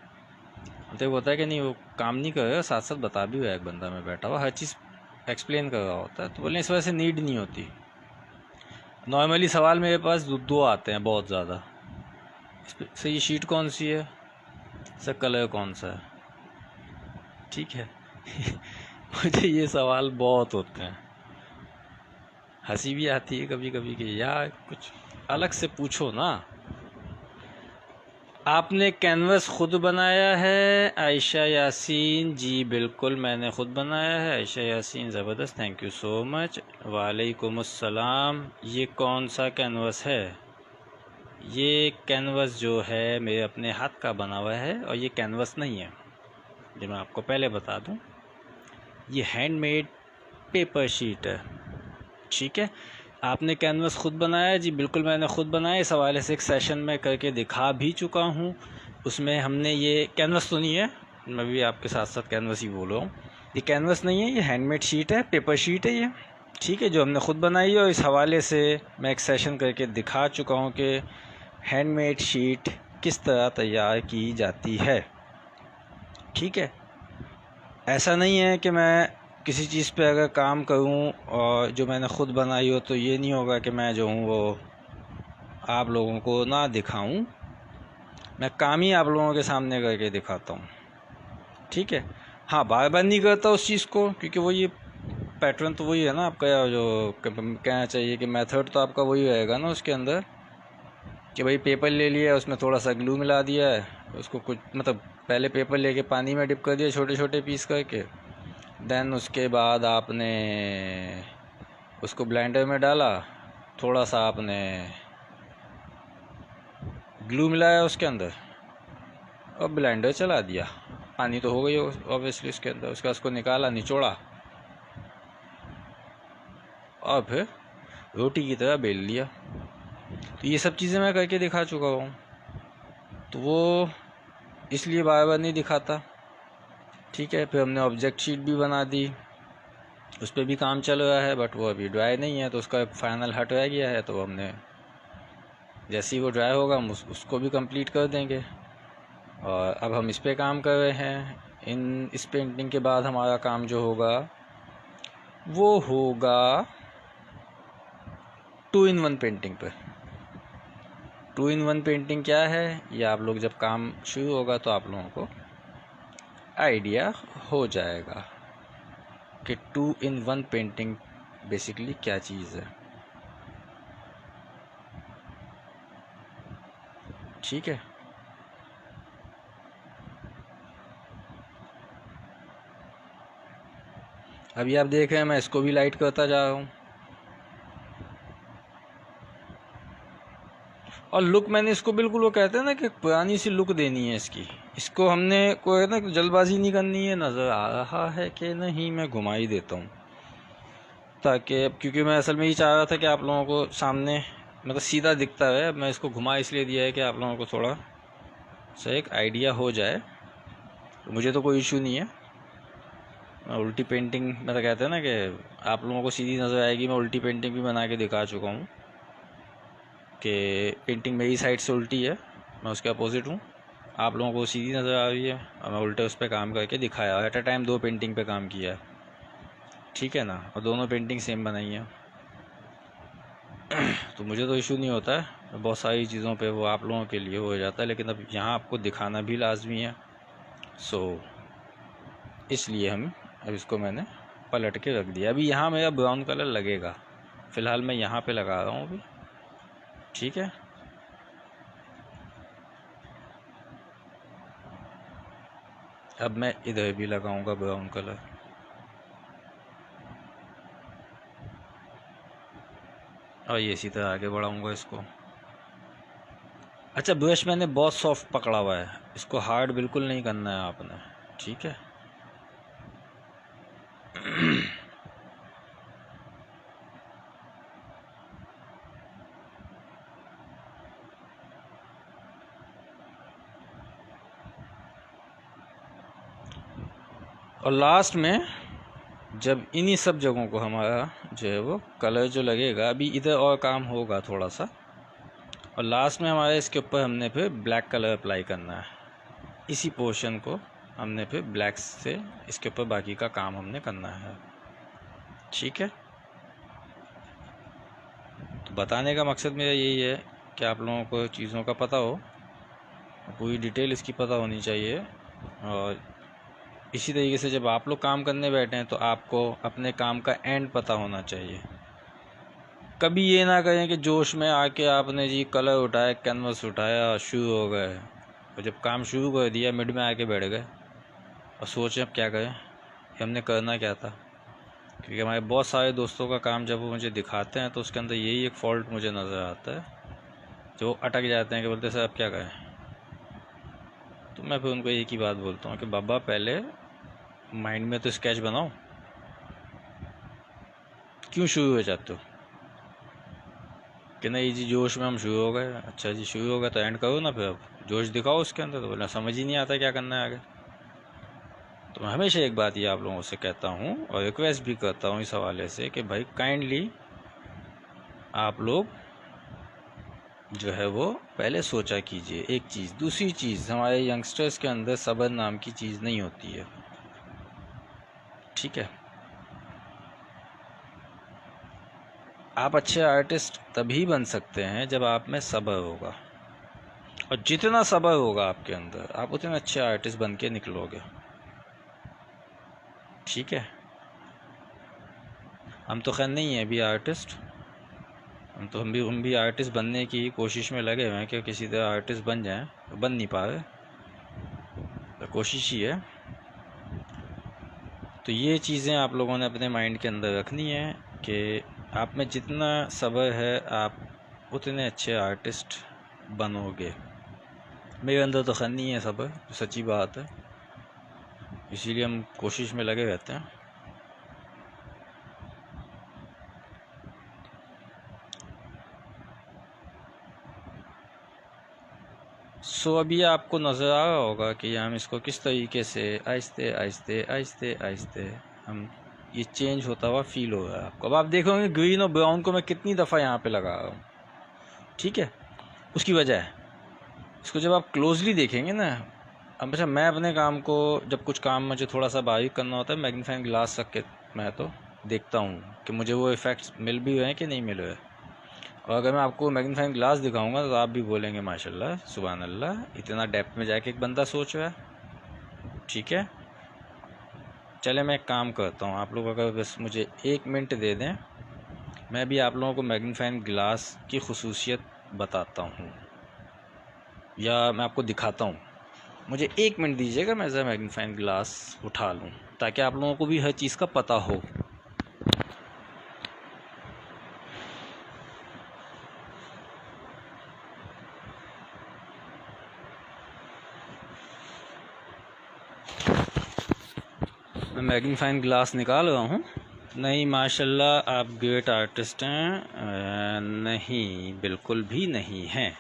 तो एक होता है कि नहीं वो काम नहीं कर रहा, साथ साथ बता भी हुआ है एक बंदा में बैठा हुआ, हर चीज़ एक्सप्लेन कर रहा होता है, तो बोलने इस वजह से नीड नहीं होती। नॉर्मली सवाल मेरे पास दो आते हैं बहुत ज़्यादा। सर ये शीट कौन सी है, सर कलर कौन सा है, ठीक है। मुझे ये सवाल बहुत होते हैं, हंसी भी आती है कभी कभी कि यार कुछ अलग से पूछो ना। आपने कैनवस खुद बनाया है आयशा यासीन? जी बिल्कुल मैंने ख़ुद बनाया है आयशा यासीन, ज़बरदस्त, थैंक यू सो मच। वालेकुम अस्सलाम। ये कौन सा कैनवस है? ये कैनवस जो है मेरे अपने हाथ का बना हुआ है, और ये कैनवस नहीं है, जो मैं आपको पहले बता दूं, ये हैंडमेड पेपर शीट है, ठीक है। आपने कैनवस ख़ुद बनाया है? जी बिल्कुल मैंने ख़ुद बनाया। इस हवाले से एक सेशन में करके दिखा भी चुका हूँ। उसमें हमने ये कैनवस तो नहीं है, मैं भी आपके साथ साथ कैनवस ही बोल रहा हूँ, ये कैनवस नहीं है, ये हैंडमेड शीट है, पेपर शीट है ये, ठीक है, जो हमने ख़ुद बनाई है। और इस हवाले से मैं एक सेशन करके दिखा चुका हूँ कि हैंडमेड शीट किस तरह तैयार की जाती है, ठीक है। ऐसा नहीं है कि मैं किसी चीज़ पे अगर काम करूं और जो मैंने ख़ुद बनाई हो तो ये नहीं होगा कि मैं जो हूँ वो आप लोगों को ना दिखाऊं। मैं काम ही आप लोगों के सामने करके दिखाता हूँ, ठीक है। हाँ, बार बार नहीं करता उस चीज़ को, क्योंकि वो ये पैटर्न तो वही है ना आपका, जो कहना चाहिए कि मेथड तो आपका वही रहेगा ना उसके अंदर, कि भाई पेपर ले लिया, उसमें थोड़ा सा ग्लू मिला दिया है, उसको कुछ मतलब पहले पेपर लेके पानी में डिप कर दिया छोटे छोटे पीस करके, देन उसके बाद आपने उसको ब्लेंडर में डाला, थोड़ा सा आपने ग्लू मिलाया उसके अंदर और ब्लेंडर चला दिया, पानी तो हो गई ऑब्वियसली उसके अंदर, उसका उसको निकाला, निचोड़ा और फिर रोटी की तरह बेल लिया। तो ये सब चीज़ें मैं करके दिखा चुका हूँ, तो वो इसलिए बार बार नहीं दिखाता, ठीक है। फिर हमने ऑब्जेक्ट शीट भी बना दी, उस पर भी काम चल रहा है, बट वो अभी ड्राई नहीं है, तो उसका फाइनल हट रह गया है, तो हमने जैसे ही वो ड्राई होगा हम उसको भी कंप्लीट कर देंगे। और अब हम इस पे काम कर रहे हैं। इस पेंटिंग के बाद हमारा काम जो होगा वो होगा 2-in-1 पेंटिंग पे। 2-in-1 पेंटिंग क्या है, ये आप लोग जब काम शुरू होगा तो आप लोगों को आइडिया हो जाएगा कि 2-in-1 पेंटिंग बेसिकली क्या चीज़ है, ठीक है। अभी आप देख रहे हैं मैं इसको भी लाइट करता जा रहा हूँ, और लुक मैंने इसको बिल्कुल वो कहते हैं ना कि पुरानी सी लुक देनी है इसको हमने कोई ना जल्दबाजी नहीं करनी है। नज़र आ रहा है कि नहीं, मैं घुमा ही देता हूँ ताकि, क्योंकि मैं असल में ये चाह रहा था कि आप लोगों को सामने मतलब सीधा दिखता है। मैं इसको घुमा इसलिए दिया है कि आप लोगों को थोड़ा सा एक आइडिया हो जाए, तो मुझे तो कोई इशू नहीं है। मैं उल्टी पेंटिंग में तो कहते हैं ना कि आप लोगों को सीधी नज़र आएगी, मैं उल्टी पेंटिंग भी बना के दिखा चुका हूँ कि पेंटिंग मेरी साइड से उल्टी है, मैं उसके अपोजिट हूँ। आप लोगों को सीधी नज़र आ रही है और मैं उल्टे उस पर काम करके दिखाया। एट अ टाइम 2 पेंटिंग पे काम किया है, ठीक है ना, और दोनों पेंटिंग सेम बनाई है। तो मुझे तो इशू नहीं होता है, बहुत सारी चीज़ों पे वो आप लोगों के लिए हो जाता है, लेकिन अब यहाँ आपको दिखाना भी लाजमी है। सो इसलिए अब इसको मैंने पलट के रख दिया। अभी यहाँ मेरा ब्राउन कलर लगेगा, फ़िलहाल मैं यहाँ पे लगा रहा हूँ अभी, ठीक है। अब मैं इधर भी लगाऊंगा ब्राउन कलर। और ये इसी तरह आगे बढ़ाऊंगा इसको। अच्छा, ब्रश मैंने बहुत सॉफ्ट पकड़ा हुआ है, इसको हार्ड बिल्कुल नहीं करना है आपने, ठीक है। और लास्ट में जब इन्हीं सब जगहों को हमारा जो है वो कलर जो लगेगा, अभी इधर और काम होगा थोड़ा सा, और लास्ट में हमारे इसके ऊपर हमने फिर ब्लैक कलर अप्लाई करना है। इसी पोर्शन को हमने फिर ब्लैक से इसके ऊपर बाकी का काम हमने करना है, ठीक है। तो बताने का मकसद मेरा यही है कि आप लोगों को चीज़ों का पता हो, पूरी डिटेल इसकी पता होनी चाहिए। और इसी तरीके से जब आप लोग काम करने बैठे हैं तो आपको अपने काम का एंड पता होना चाहिए। कभी ये ना करें कि जोश में आके आपने जी कलर उठाया, कैनवस उठाया, शुरू हो गए, और जब काम शुरू कर दिया मिड में आके बैठ गए और सोचें अब क्या करें, हमने करना क्या था। क्योंकि हमारे बहुत सारे दोस्तों का काम जब वो मुझे दिखाते हैं तो उसके अंदर यही एक फ़ॉल्ट मुझे नज़र आता है, जो अटक जाते हैं कि बोलते सर अब क्या करें। तो मैं फिर उनको एक ही बात बोलता हूँ कि बाबा पहले माइंड में तो स्केच बनाओ, क्यों शुरू हो जाते हो कि नहीं जी जोश में हम शुरू हो गए। अच्छा जी शुरू हो गए तो एंड करो ना, फिर अब जोश दिखाओ उसके अंदर। तो बोला समझ ही नहीं आता क्या करना है आगे। तो मैं हमेशा एक बात ये आप लोगों से कहता हूँ और रिक्वेस्ट भी करता हूँ इस हवाले से कि भाई काइंडली आप लोग जो है वो पहले सोचा कीजिए एक चीज़। दूसरी चीज़, हमारे यंगस्टर्स के अंदर सब्र नाम की चीज़ नहीं होती है, ठीक है। आप अच्छे आर्टिस्ट तभी बन सकते हैं जब आप में सब्र होगा, और जितना सब्र होगा आपके अंदर आप उतने अच्छे आर्टिस्ट बन के निकलोगे, ठीक है। हम तो खैर नहीं हैं अभी आर्टिस्ट, हम भी आर्टिस्ट बनने की कोशिश में लगे हुए हैं कि किसी तरह आर्टिस्ट बन जाएं, तो बन नहीं पा रहे, तो कोशिश ही है। तो ये चीज़ें आप लोगों ने अपने माइंड के अंदर रखनी है कि आप में जितना सब्र है आप उतने अच्छे आर्टिस्ट बनोगे। मेरे अंदर तो खैर नहीं है सब्र, सच्ची बात है, इसीलिए हम कोशिश में लगे रहते हैं। सो अभी आपको नज़र आ रहा होगा कि हम इसको किस तरीके से आहिस्ते आहिस्ते आहिस्ते आहिस्ते हम ये चेंज होता हुआ फील हो रहा है आपको। अब आप देखोगे ग्रीन और ब्राउन को मैं कितनी दफ़ा यहाँ पे लगा रहा हूँ, ठीक है। उसकी वजह है, इसको जब आप क्लोजली देखेंगे ना। अब अच्छा, मैं अपने काम को जब कुछ काम मुझे थोड़ा सा बारीक करना होता है, मैग्नीफाइंग ग्लास रख के मैं तो देखता हूँ कि मुझे वो इफ़ेक्ट्स मिल भी रहे हैं कि नहीं मिल रहे। और अगर मैं आपको मैग्नीफाइंग ग्लास दिखाऊंगा तो आप भी बोलेंगे माशाल्लाह सुभान अल्लाह, इतना डेप्थ में जाके एक बंदा सोच रहा है, ठीक है। चले मैं एक काम करता हूँ, आप लोग अगर बस मुझे 1 मिनट दे दें, मैं भी आप लोगों को मैग्नीफाइंग ग्लास की खुसूसियत बताता हूँ या मैं आपको दिखाता हूँ। मुझे 1 मिनट दीजिएगा, मैं ज़रा मैग्नीफाइंग ग्लास उठा लूँ ताकि आप लोगों को भी हर चीज़ का पता हो। मैं मैग्नीफाइंग ग्लास निकाल रहा हूँ। नहीं माशाल्लाह आप ग्रेट आर्टिस्ट हैं, नहीं बिल्कुल भी नहीं हैं।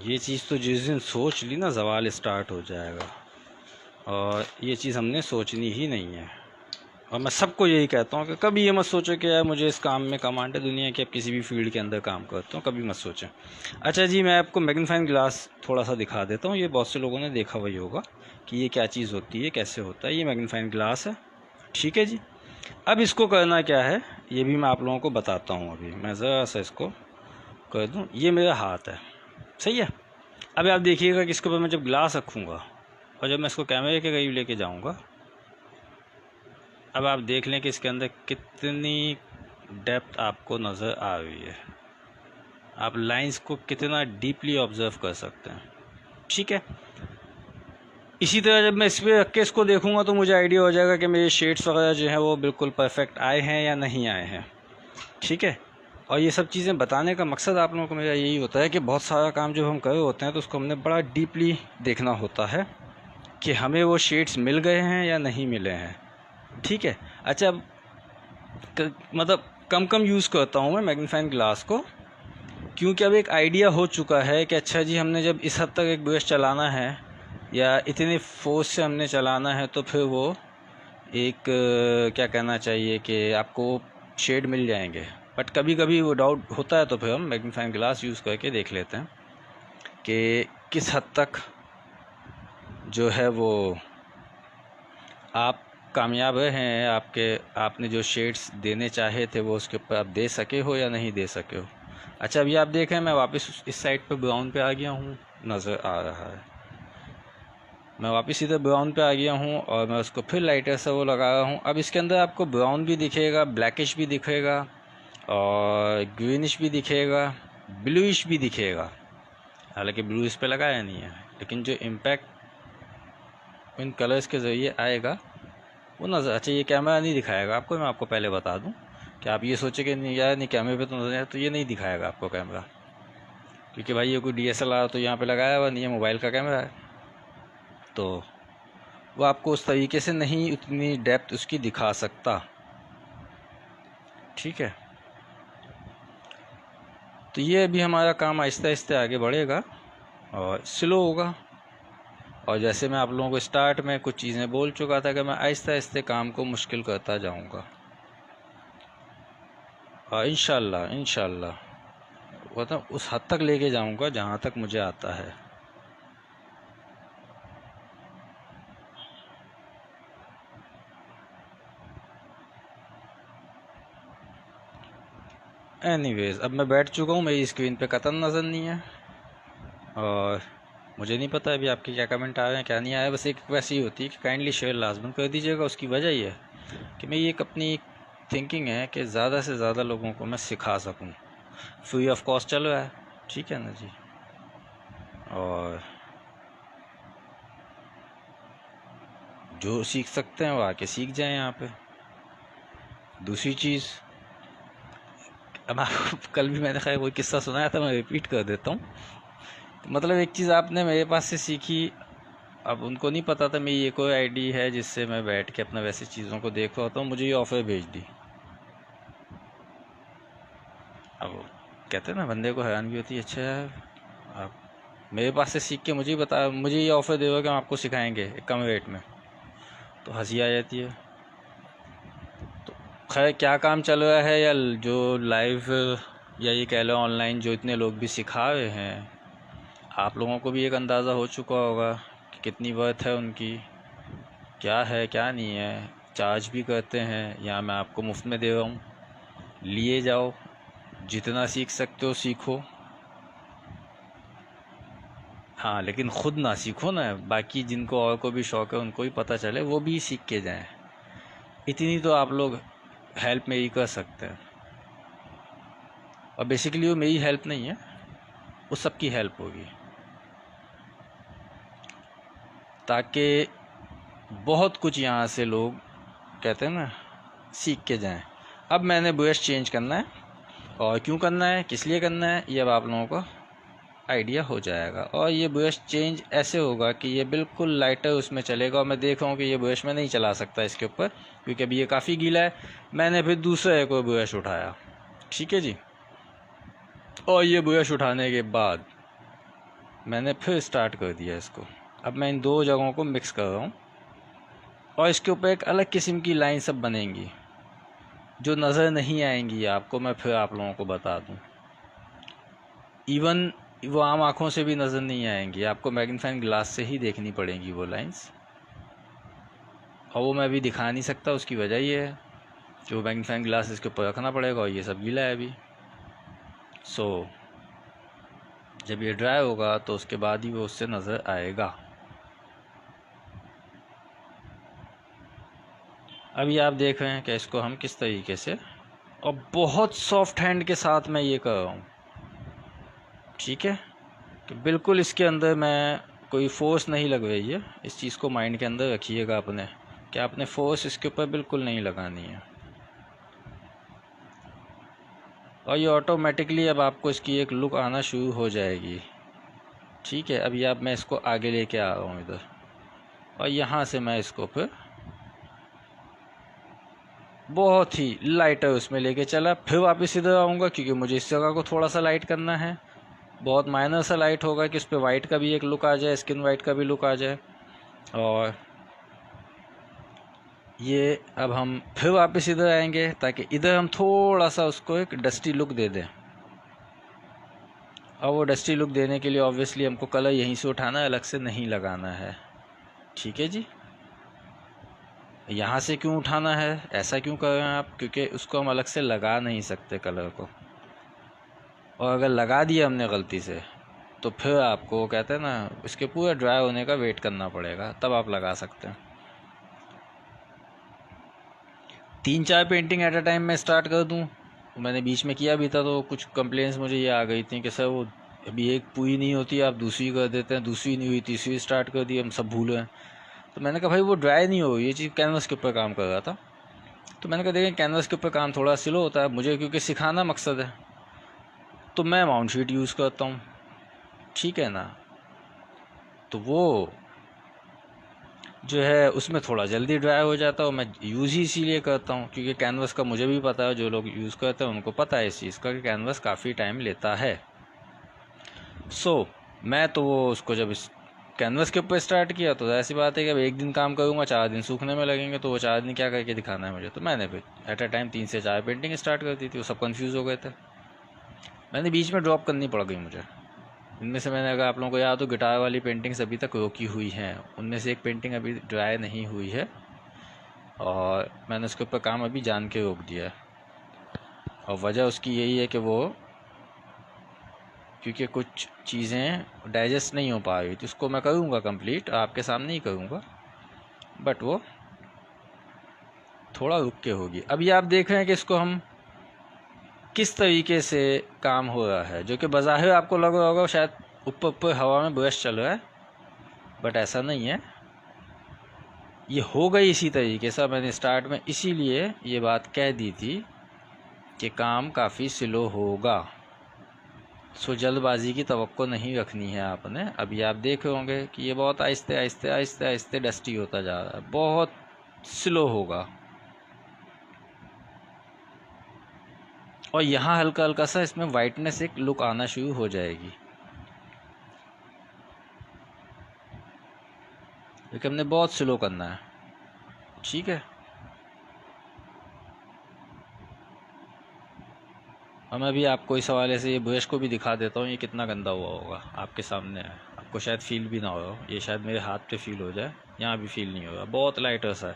ये चीज़ तो जिस दिन सोच ली ना ज़वाल स्टार्ट हो जाएगा। और ये चीज़ हमने सोचनी ही नहीं है। और मैं सबको यही कहता हूँ कि कभी ये मत सोचो कि यार मुझे इस काम में कमांड है दुनिया की, आप किसी भी फील्ड के अंदर काम करते हो, कभी मत सोचें। अच्छा जी, मैं आपको मैग्नीफाइंग ग्लास थोड़ा सा दिखा देता हूँ। ये बहुत से लोगों ने देखा हुआ ही होगा कि ये क्या चीज़ होती है, कैसे होता है। ये मैग्नीफाइंग ग्लास है, ठीक है जी। अब इसको करना क्या है ये भी मैं आप लोगों को बताता हूँ। अभी मैं ज़रा सा इसको कर दूँ। ये मेरा हाथ है, सही है। अभी आप देखिएगा कि इसके ऊपर मैं जब ग्लास रखूँगा और जब मैं इसको कैमरे के करीब लेके जाऊँगा, अब आप देख लें कि इसके अंदर कितनी डेप्थ आपको नज़र आ रही है। आप लाइंस को कितना डीपली ऑब्जर्व कर सकते हैं, ठीक है। इसी तरह जब मैं इस पर रख के इसको देखूंगा तो मुझे आइडिया हो जाएगा कि मेरे शेड्स वगैरह जो हैं वो बिल्कुल परफेक्ट आए हैं या नहीं आए हैं, ठीक है। और ये सब चीज़ें बताने का मकसद आप लोगों को मेरा यही होता है कि बहुत सारा काम जब हम कर रहे होते हैं तो उसको हमने बड़ा डीपली देखना होता है कि हमें वो शेड्स मिल गए हैं या नहीं मिले हैं, ठीक है। अच्छा, मतलब कम कम यूज़ करता हूँ मैं मैग्नीफाइंग ग्लास को, क्योंकि अब एक आइडिया हो चुका है कि अच्छा जी हमने जब इस हद तक एक ब्रश चलाना है या इतने फोर्स से हमने चलाना है तो फिर वो एक क्या कहना चाहिए कि आपको शेड मिल जाएंगे। बट कभी कभी वो डाउट होता है तो फिर हम मैग्नीफाइंग ग्लास यूज़ करके देख लेते हैं कि किस हद तक जो है वो आप कामयाब हैं, आपने जो शेड्स देने चाहे थे वो उसके ऊपर आप दे सके हो या नहीं दे सके हो। अच्छा, अभी आप देखें मैं वापस इस साइड पे ब्राउन पे आ गया हूँ, नज़र आ रहा है। मैं वापस इधर ब्राउन पे आ गया हूँ और मैं उसको फिर लाइटर सा वो लगा रहा हूँ। अब इसके अंदर आपको ब्राउन भी दिखेगा, ब्लैकिश भी दिखेगा और ग्रीनिश भी दिखेगा, ब्लूइश भी दिखेगा। हालांकि ब्लू इस पे लगाया नहीं है, लेकिन जो इम्पैक्ट इन कलर्स के ज़रिए आएगा वो नज़र। अच्छा, ये कैमरा नहीं दिखाएगा आपको, मैं आपको पहले बता दूं कि आप ये सोचे कि नहीं यार नहीं कैमरे पे तो नज़र आए, तो ये नहीं दिखाएगा आपको कैमरा, क्योंकि भाई ये कोई DSLR तो यहाँ पे लगाया हुआ नहीं है, मोबाइल का कैमरा है। तो वो आपको उस तरीके से नहीं उतनी डेप्थ उसकी दिखा सकता, ठीक है। तो ये अभी हमारा काम आहिस्ते आहिस्ते आगे बढ़ेगा और स्लो होगा। और जैसे मैं आप लोगों को स्टार्ट में कुछ चीज़ें बोल चुका था कि मैं आहिस्ते आहिस्ते काम को मुश्किल करता जाऊंगा और इंशाल्लाह मतलब उस हद तक लेके जाऊंगा जहाँ तक मुझे आता है। एनीवेज, अब मैं बैठ चुका हूँ, मेरी स्क्रीन पे कतन नज़र नहीं है और मुझे नहीं पता अभी आपके क्या कमेंट आ रहे हैं क्या नहीं आए। बस एक वैसी ही होती है कि काइंडली शेयर लाजमन कर दीजिएगा। उसकी वजह ये है कि मेरी एक अपनी थिंकिंग है कि ज़्यादा से ज़्यादा लोगों को मैं सिखा सकूं। फ्री ऑफ कॉस्ट चल रहा है, ठीक है ना जी। और जो सीख सकते हैं वो आके सीख जाएं यहाँ पे। दूसरी चीज़, अब आपको कल भी मैंने खैर कोई किस्सा सुनाया था, मैं रिपीट कर देता हूँ। मतलब एक चीज़ आपने मेरे पास से सीखी, अब उनको नहीं पता था मेरी ये कोई आईडी है जिससे मैं बैठ के अपना वैसी चीज़ों को देख रहा होता हूँ, मुझे ये ऑफ़र भेज दी। अब कहते हैं ना बंदे को हैरानगी होती है, अच्छा यार आप मेरे पास से सीख के मुझे ये ऑफ़र दे दो कि हम आपको सिखाएंगे एक कम रेट में, तो हंसी आ जाती है। तो खैर क्या काम चल रहा है या जो लाइव या ये कह लो ऑनलाइन जो इतने लोग भी सिखा रहे हैं, आप लोगों को भी एक अंदाज़ा हो चुका होगा कि कितनी वर्थ है उनकी, क्या है क्या नहीं है। चार्ज भी करते हैं, या मैं आपको मुफ्त में दे रहा हूँ, लिए जाओ, जितना सीख सकते हो सीखो। हाँ, लेकिन ख़ुद ना सीखो ना, बाकी जिनको और को भी शौक़ है उनको भी पता चले, वो भी सीख के जाएं। इतनी तो आप लोग हेल्प मेरी कर सकते हैं। और बेसिकली वो मेरी हेल्प नहीं है, वो सबकी हेल्प होगी, ताकि बहुत कुछ यहाँ से लोग कहते हैं ना सीख के जाएं। अब मैंने ब्रश चेंज करना है, और क्यों करना है, किस लिए करना है, ये अब आप लोगों को आइडिया हो जाएगा। और ये ब्रश चेंज ऐसे होगा कि ये बिल्कुल लाइटर उसमें चलेगा। और मैं देख रहा हूँ कि ये ब्रश मैं नहीं चला सकता इसके ऊपर, क्योंकि अभी ये काफ़ी गीला है। मैंने फिर दूसरा एक और ब्रश उठाया, ठीक है जी। और ये ब्रश उठाने के बाद मैंने फिर स्टार्ट कर दिया इसको। अब मैं इन दो जगहों को मिक्स कर रहा हूँ और इसके ऊपर एक अलग किस्म की लाइन सब बनेंगी जो नज़र नहीं आएंगी आपको, मैं फिर आप लोगों को बता दूं। इवन वो आम आँखों से भी नज़र नहीं आएंगी, आपको मैग्नीफाइंग ग्लास से ही देखनी पड़ेंगी वो लाइंस। और वो मैं अभी दिखा नहीं सकता, उसकी वजह ये है कि वो मैग्नीफाइंग ग्लास इसके ऊपर रखना पड़ेगा और ये सब गीला है अभी। सो जब ये ड्राई होगा तो उसके बाद ही वो उससे नज़र आएगा। अभी आप देख रहे हैं कि इसको हम किस तरीके से, और बहुत सॉफ्ट हैंड के साथ मैं ये कर रहा हूँ, ठीक है, कि बिल्कुल इसके अंदर मैं कोई फोर्स नहीं लग रही है। इस चीज़ को माइंड के अंदर रखिएगा अपने, कि आपने फोर्स इसके ऊपर बिल्कुल नहीं लगानी है। और ये ऑटोमेटिकली अब आपको इसकी एक लुक आना शुरू हो जाएगी, ठीक है। अभी अब मैं इसको आगे लेके आ रहा हूँ इधर, और यहाँ से मैं इसको फिर बहुत ही लाइटर उसमें लेके चला, फिर वापस इधर आऊँगा क्योंकि मुझे इस जगह को थोड़ा सा लाइट करना है। बहुत माइनर सा लाइट होगा कि उस पर वाइट का भी एक लुक आ जाए, स्किन वाइट का भी लुक आ जाए। और ये अब हम फिर वापस इधर आएंगे ताकि इधर हम थोड़ा सा उसको एक डस्टी लुक दे दें। और वो डस्टी लुक देने के लिए ऑब्वियसली हमको कलर यहीं से उठाना है, अलग से नहीं लगाना है, ठीक है जी। यहाँ से क्यों उठाना है, ऐसा क्यों कर रहे हैं आप, क्योंकि उसको हम अलग से लगा नहीं सकते कलर को। और अगर लगा दिया हमने गलती से तो फिर आपको कहते हैं ना, इसके पूरे ड्राई होने का वेट करना पड़ेगा, तब आप लगा सकते हैं। 3-4 पेंटिंग एट अ टाइम मैं स्टार्ट कर दूं, मैंने बीच में किया भी था तो कुछ कंप्लेंट्स मुझे ये आ गई थी कि सर वो अभी एक पूरी नहीं होती, आप दूसरी कर देते हैं, दूसरी नहीं हुई तीसरी स्टार्ट कर दी, हम सब भूल गए। तो मैंने कहा भाई वो ड्राई नहीं हो, ये चीज़ कैनवस के ऊपर काम कर रहा था। तो मैंने कहा देखें कैनवस के ऊपर काम थोड़ा स्लो होता है, मुझे क्योंकि सिखाना मकसद है तो मैं माउंट शीट यूज़ करता हूँ, ठीक है ना। तो वो जो है उसमें थोड़ा जल्दी ड्राई हो जाता है, और मैं यूज़ ही इसीलिए करता हूँ क्योंकि कैनवस का मुझे भी पता है, जो लोग यूज़ करते हैं उनको पता है इस चीज़ का कि कैनवस काफ़ी टाइम लेता है। मैं तो वो उसको जब इस कैनवस के ऊपर स्टार्ट किया तो ऐसी बात है कि अब एक दिन काम करूँगा 4 दिन सूखने में लगेंगे, तो वो 4 दिन क्या करके दिखाना है मुझे। तो मैंने फिर एट अ टाइम 3 से 4 पेंटिंग स्टार्ट कर दी थी, वो सब कन्फ्यूज़ हो गए थे, मैंने बीच में ड्रॉप करनी पड़ गई मुझे। इनमें से मैंने, अगर आप लोगों को याद हो, गिटार वाली पेंटिंग्स अभी तक रोकी हुई हैं, उनमें से एक पेंटिंग अभी ड्राई नहीं हुई है और मैंने उसके ऊपर काम अभी जान के रोक दिया है। और वजह उसकी यही है कि वो क्योंकि कुछ चीज़ें डाइजेस्ट नहीं हो पा रही, तो उसको मैं करूँगा कंप्लीट, आपके सामने ही करूँगा, बट वो थोड़ा रुक के होगी। अभी आप देख रहे हैं कि इसको हम किस तरीके से काम हो रहा है, जो कि बज़ाहिर आपको लग रहा होगा शायद ऊपर ऊपर हवा में ब्रश चल रहा है, बट ऐसा नहीं है। ये हो गई इसी तरीके से, मैंने स्टार्ट में इसीलिए ये बात कह दी थी कि काम काफ़ी स्लो होगा। सो जल्दबाजी की तवक्को नहीं रखनी है आपने। अभी आप देख रहे होंगे कि ये बहुत आहिस्ते आहिस्ते आहिस्ते आहिस्ते डस्टी होता जा रहा है, बहुत स्लो होगा। और यहाँ हल्का हल्का सा इसमें वाइटनेस एक लुक आना शुरू हो जाएगी, क्योंकि हमने बहुत स्लो करना है, ठीक है। और मैं भी आपको इस हवाले से ये ब्रश को भी दिखा देता हूँ, ये कितना गंदा हुआ होगा, आपके सामने है, आपको शायद फील भी ना हो, ये शायद मेरे हाथ पे फील हो जाए, यहाँ भी फील नहीं होगा, बहुत लाइट सा है,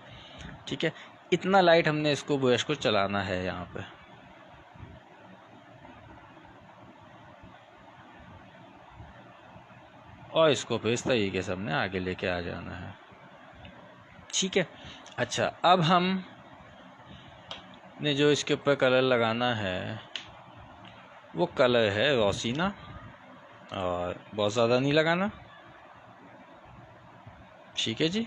ठीक है। इतना लाइट हमने इसको ब्रश को चलाना है यहाँ पे। और इसको फिर इस तरीके से हमने आगे लेके आ जाना है, ठीक है। अच्छा, अब हम ने जो इसके ऊपर कलर लगाना है वो कलर है रोसिना, और बहुत ज़्यादा नहीं लगाना, ठीक है जी।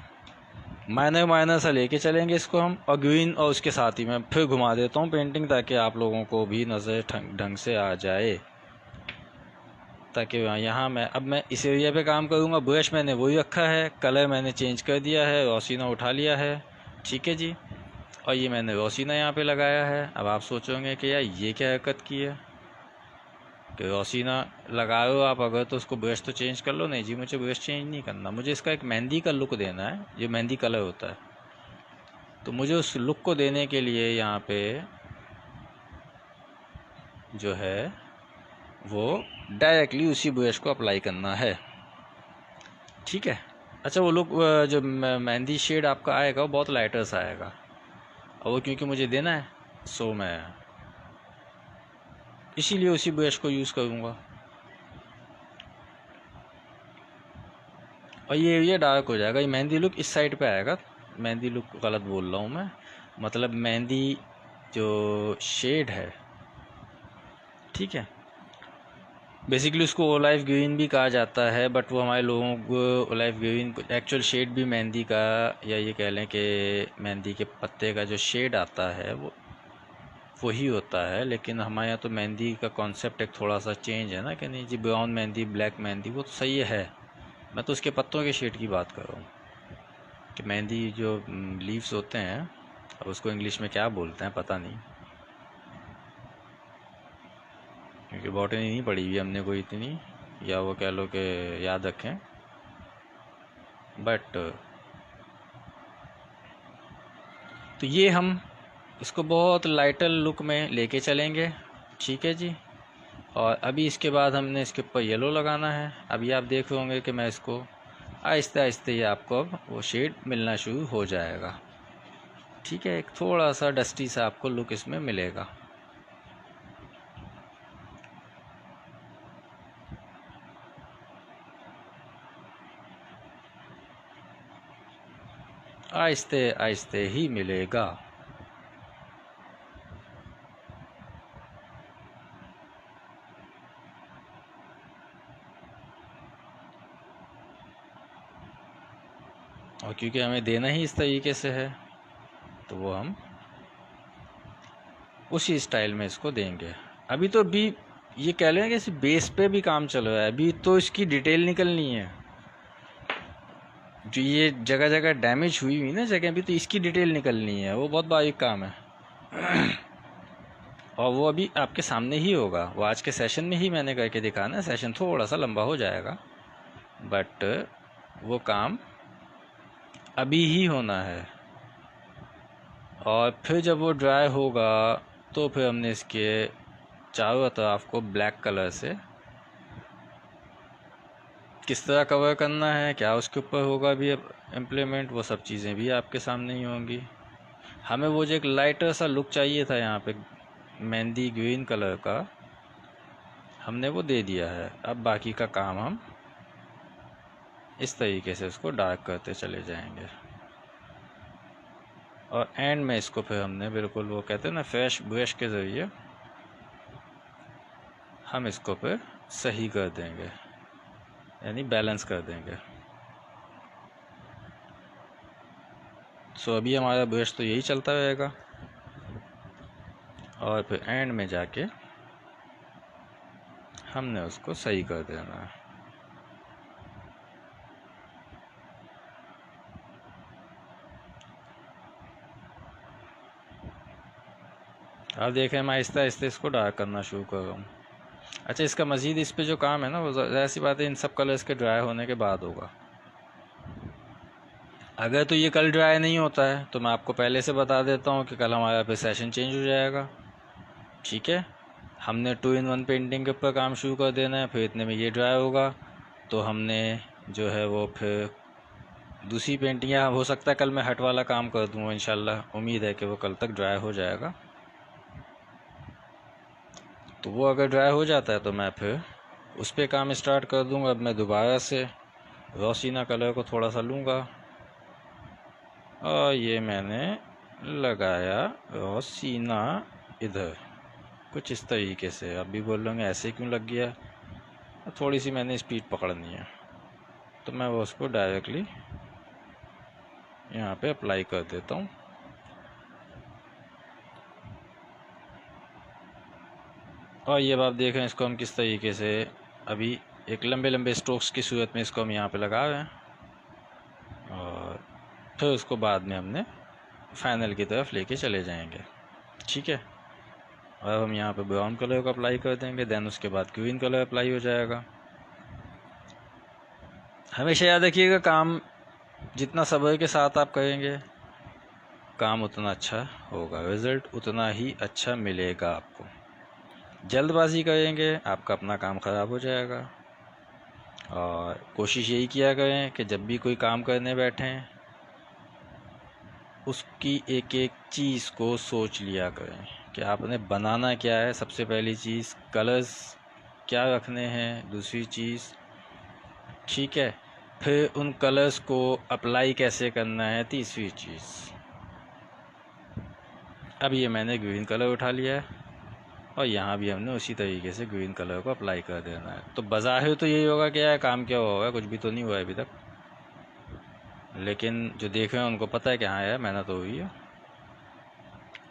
माइनर माइनर सा लेके चलेंगे इसको हम, और ग्रीन, और उसके साथ ही मैं फिर घुमा देता हूँ पेंटिंग ताकि आप लोगों को भी नज़र ढंग से आ जाए, ताकि यहाँ मैं इस एरिया पे काम करूँगा। ब्रश मैंने वही रखा है, कलर मैंने चेंज कर दिया है, रोसिना उठा लिया है, ठीक है जी। और ये मैंने रोसिना यहाँ पे लगाया है। अब आप सोचोगे कि यार ये क्या हरकत की है कि रोसिना लगा लो आप, अगर तो उसको ब्रश तो चेंज कर लो। नहीं जी, मुझे ब्रश चेंज नहीं करना, मुझे इसका एक मेहंदी का लुक देना है, जो मेहंदी कलर होता है तो मुझे उस लुक को देने के लिए यहाँ पे जो है वो डायरेक्टली उसी ब्रश को अप्लाई करना है। ठीक है। अच्छा, वो लुक जो मेहंदी शेड आपका आएगा वो बहुत लाइटर सा आएगा, और वो क्योंकि मुझे देना है सो मैं इसीलिए उसी ब्रश को यूज़ करूँगा। और ये डार्क हो जाएगा, ये मेहंदी लुक इस साइड पे आएगा। मेहंदी लुक गलत बोल रहा हूँ मैं, मतलब मेहंदी जो शेड है, ठीक है। बेसिकली उसको ओलाइव ग्रीन भी कहा जाता है, बट वो हमारे लोगों को ओलाइव ग्रीन एक्चुअल शेड भी मेहंदी का, या ये कह लें कि मेहंदी के पत्ते का जो शेड आता है वो वही होता है। लेकिन हमारे यहाँ तो मेहंदी का कॉन्सेप्ट एक थोड़ा सा चेंज है ना, कि नहीं जी ब्राउन मेहंदी, ब्लैक मेहंदी, वो तो सही है। मैं तो उसके पत्तों के शेड की बात कर रहा हूँ कि मेहंदी जो लीव्स होते हैं, अब उसको इंग्लिश में क्या बोलते हैं पता नहीं, क्योंकि बॉटनी नहीं पढ़ी हुई हमने कोई इतनी, या वो कह लो कि याद रखें। बट तो ये हम इसको बहुत लाइटर लुक में लेके चलेंगे, ठीक है जी। और अभी इसके बाद हमने इसके ऊपर येलो लगाना है। अभी आप देख रहे होंगे कि मैं इसको आहिस्ते आहिस्ते ही आपको अब वो शेड मिलना शुरू हो जाएगा, ठीक है। एक थोड़ा सा डस्टी सा आपको लुक इसमें मिलेगा। आहिस्ते आहिस्ते ही मिलेगा। और क्योंकि हमें देना ही इस तरीके से है, तो वो हम उसी स्टाइल में इसको देंगे। अभी तो भी ये कह लें कि इस बेस पे भी काम चल रहा है, अभी तो इसकी डिटेल निकलनी है। जो ये जगह जगह डैमेज हुई हुई ना जगह, भी तो इसकी डिटेल निकलनी है, वो बहुत बारीक काम है। और वो अभी आपके सामने ही होगा, वो आज के सेशन में ही मैंने करके दिखाना। सेशन थोड़ा सा लंबा हो जाएगा, बट वो काम अभी ही होना है। और फिर जब वो ड्राई होगा तो फिर हमने इसके चारों तरफ को ब्लैक कलर से किस तरह कवर करना है, क्या उसके ऊपर होगा भी अब इम्प्लीमेंट, वो सब चीज़ें भी आपके सामने ही होंगी। हमें वो जो एक लाइटर सा लुक चाहिए था यहाँ पे मेहंदी ग्रीन कलर का, हमने वो दे दिया है। अब बाकी का काम हम इस तरीके से उसको डार्क करते चले जाएंगे, और एंड में इसको फिर हमने बिल्कुल वो कहते हैं ना फ्रेश ब्रश के ज़रिए हम इसको फिर सही कर देंगे, यानी बैलेंस कर देंगे। सो अभी हमारा ब्रश तो यही चलता रहेगा, और फिर एंड में जाके हमने उसको सही कर देना है। आप देखें मैं आहिस्ता आहिस्ता इसको डार्क करना शुरू कर रहा हूँ। अच्छा, इसका मज़ीद इस पे जो काम है ना, वो ज़ाहिर सी बात है इन सब कलर्स के ड्राई होने के बाद होगा। अगर तो ये कल ड्राई नहीं होता है तो मैं आपको पहले से बता देता हूँ कि कल हमारा पे सेशन चेंज हो जाएगा, ठीक है। हमने 2-in-1 पेंटिंग के ऊपर काम शुरू कर देना है, फिर इतने में ये ड्राई होगा तो हमने जो है वो फिर दूसरी पेंटिंग, या हो सकता है कल मैं हट वाला काम कर दूँगा इंशाल्लाह। उम्मीद है कि वो कल तक ड्राई हो जाएगा। तो वो अगर ड्राई हो जाता है तो मैं फिर उस पर काम स्टार्ट कर दूँगा। अब मैं दोबारा से रोशीना कलर को थोड़ा सा लूँगा, और ये मैंने लगाया रोशीना इधर कुछ इस तरीके से। अब भी बोल लोगे ऐसे क्यों लग गया, थोड़ी सी मैंने स्पीड पकड़नी है, तो मैं वो उसको डायरेक्टली यहाँ पे अप्लाई कर देता हूँ। और ये आप देख रहे हैं इसको हम किस तरीके से अभी एक लंबे लंबे स्ट्रोक्स की सूरत में इसको हम यहाँ पे लगा रहे हैं, और फिर उसको बाद में हमने फाइनल की तरफ लेके चले जाएंगे, ठीक है। और अब हम यहाँ पे ब्राउन कलर को अप्लाई कर देंगे, देन उसके बाद ग्रीन कलर अप्लाई हो जाएगा। हमेशा याद रखिएगा काम जितना सब्र के साथ आप करेंगे, काम उतना अच्छा होगा, रिज़ल्ट उतना ही अच्छा मिलेगा आपको। जल्दबाजी करेंगे आपका अपना काम ख़राब हो जाएगा। और कोशिश यही किया करें कि जब भी कोई काम करने बैठें उसकी एक एक चीज़ को सोच लिया करें कि आपने बनाना क्या है। सबसे पहली चीज़ कलर्स क्या रखने हैं, दूसरी चीज़ ठीक है, फिर उन कलर्स को अप्लाई कैसे करना है, तीसरी चीज़। अब ये मैंने ग्रीन कलर उठा लिया है और यहाँ भी हमने उसी तरीके से ग्रीन कलर को अप्लाई कर देना है। तो बज़ाहिर तो यही होगा क्या है, काम क्या होगा, कुछ भी तो नहीं हुआ है अभी तक, लेकिन जो देख रहे हैं उनको पता है कि हाँ यार मेहनत हो रही है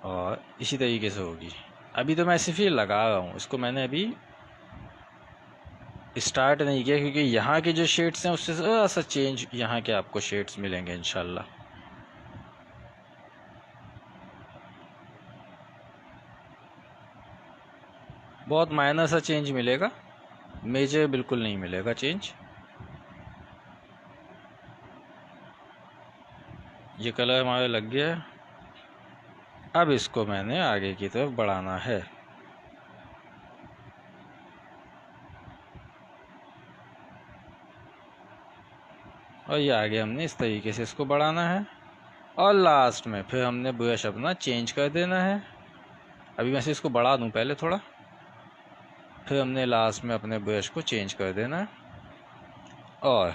और इसी तरीके से होगी। अभी तो मैं सिर्फ ये लगा रहा हूँ, इसको मैंने अभी स्टार्ट नहीं किया क्योंकि यहाँ के जो शेड्स हैं उससे थोड़ा सा चेंज यहाँ के आपको शेड्स मिलेंगे इंशाल्लाह। बहुत माइनर सा चेंज मिलेगा, मेजर बिल्कुल नहीं मिलेगा चेंज। ये कलर हमारा लग गया है, अब इसको मैंने आगे की तरफ बढ़ाना है। और ये आगे हमने इस तरीके से इसको बढ़ाना है और लास्ट में फिर हमने ब्रश अपना चेंज कर देना है। अभी मैं इसको बढ़ा दूं पहले थोड़ा, फिर हमने लास्ट में अपने ब्रश को चेंज कर देना है और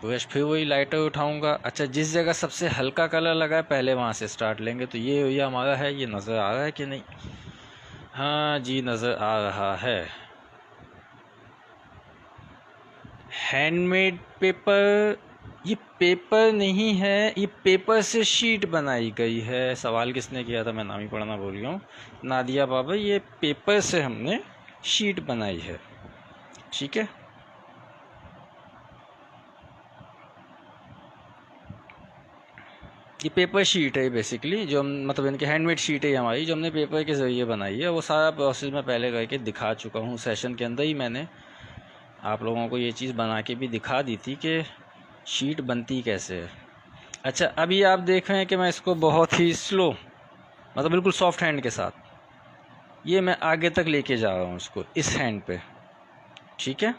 ब्रश फिर वही लाइटर उठाऊंगा। अच्छा, जिस जगह सबसे हल्का कलर लगा है पहले वहाँ से स्टार्ट लेंगे। तो ये हमारा है, ये नज़र आ रहा है कि नहीं? हाँ जी, नज़र आ रहा है। हैंडमेड पेपर, ये पेपर नहीं है, ये पेपर से शीट बनाई गई है। सवाल किसने किया था, मैं नाम ही पढ़ना भूल गया हूँ, नादिया बाबा। ये पेपर से हमने शीट बनाई है, ठीक है। ये पेपर शीट है बेसिकली, जो हम मतलब इनके हैंडमेड शीट है हमारी, जो हमने पेपर के ज़रिए बनाई है। वो सारा प्रोसेस मैं पहले करके दिखा चुका हूँ, सेशन के अंदर ही मैंने आप लोगों को ये चीज़ बना के भी दिखा दी थी कि शीट बनती कैसे है। अच्छा, अभी आप देख रहे हैं कि मैं इसको बहुत ही स्लो, मतलब बिल्कुल सॉफ्ट हैंड के साथ ये मैं आगे तक लेके जा रहा हूँ इसको, इस हैंड पे, ठीक है।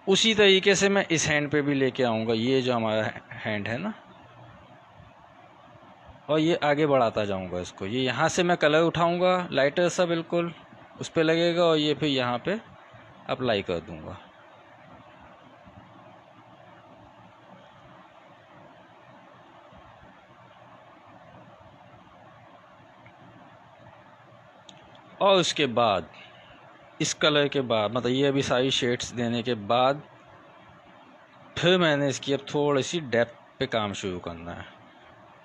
उसी तरीके से मैं इस हैंड पे भी लेके आऊँगा, ये जो हमारा हैंड है ना, और ये आगे बढ़ाता जाऊँगा इसको। ये यहाँ से मैं कलर उठाऊँगा लाइटर सा, बिल्कुल उस पर लगेगा और ये फिर यहाँ पे अप्लाई कर दूँगा। और उसके बाद इस कलर के बाद, मतलब ये अभी सारी शेड्स देने के बाद फिर मैंने इसकी अब थोड़ी सी डेप्थ पे काम शुरू करना है।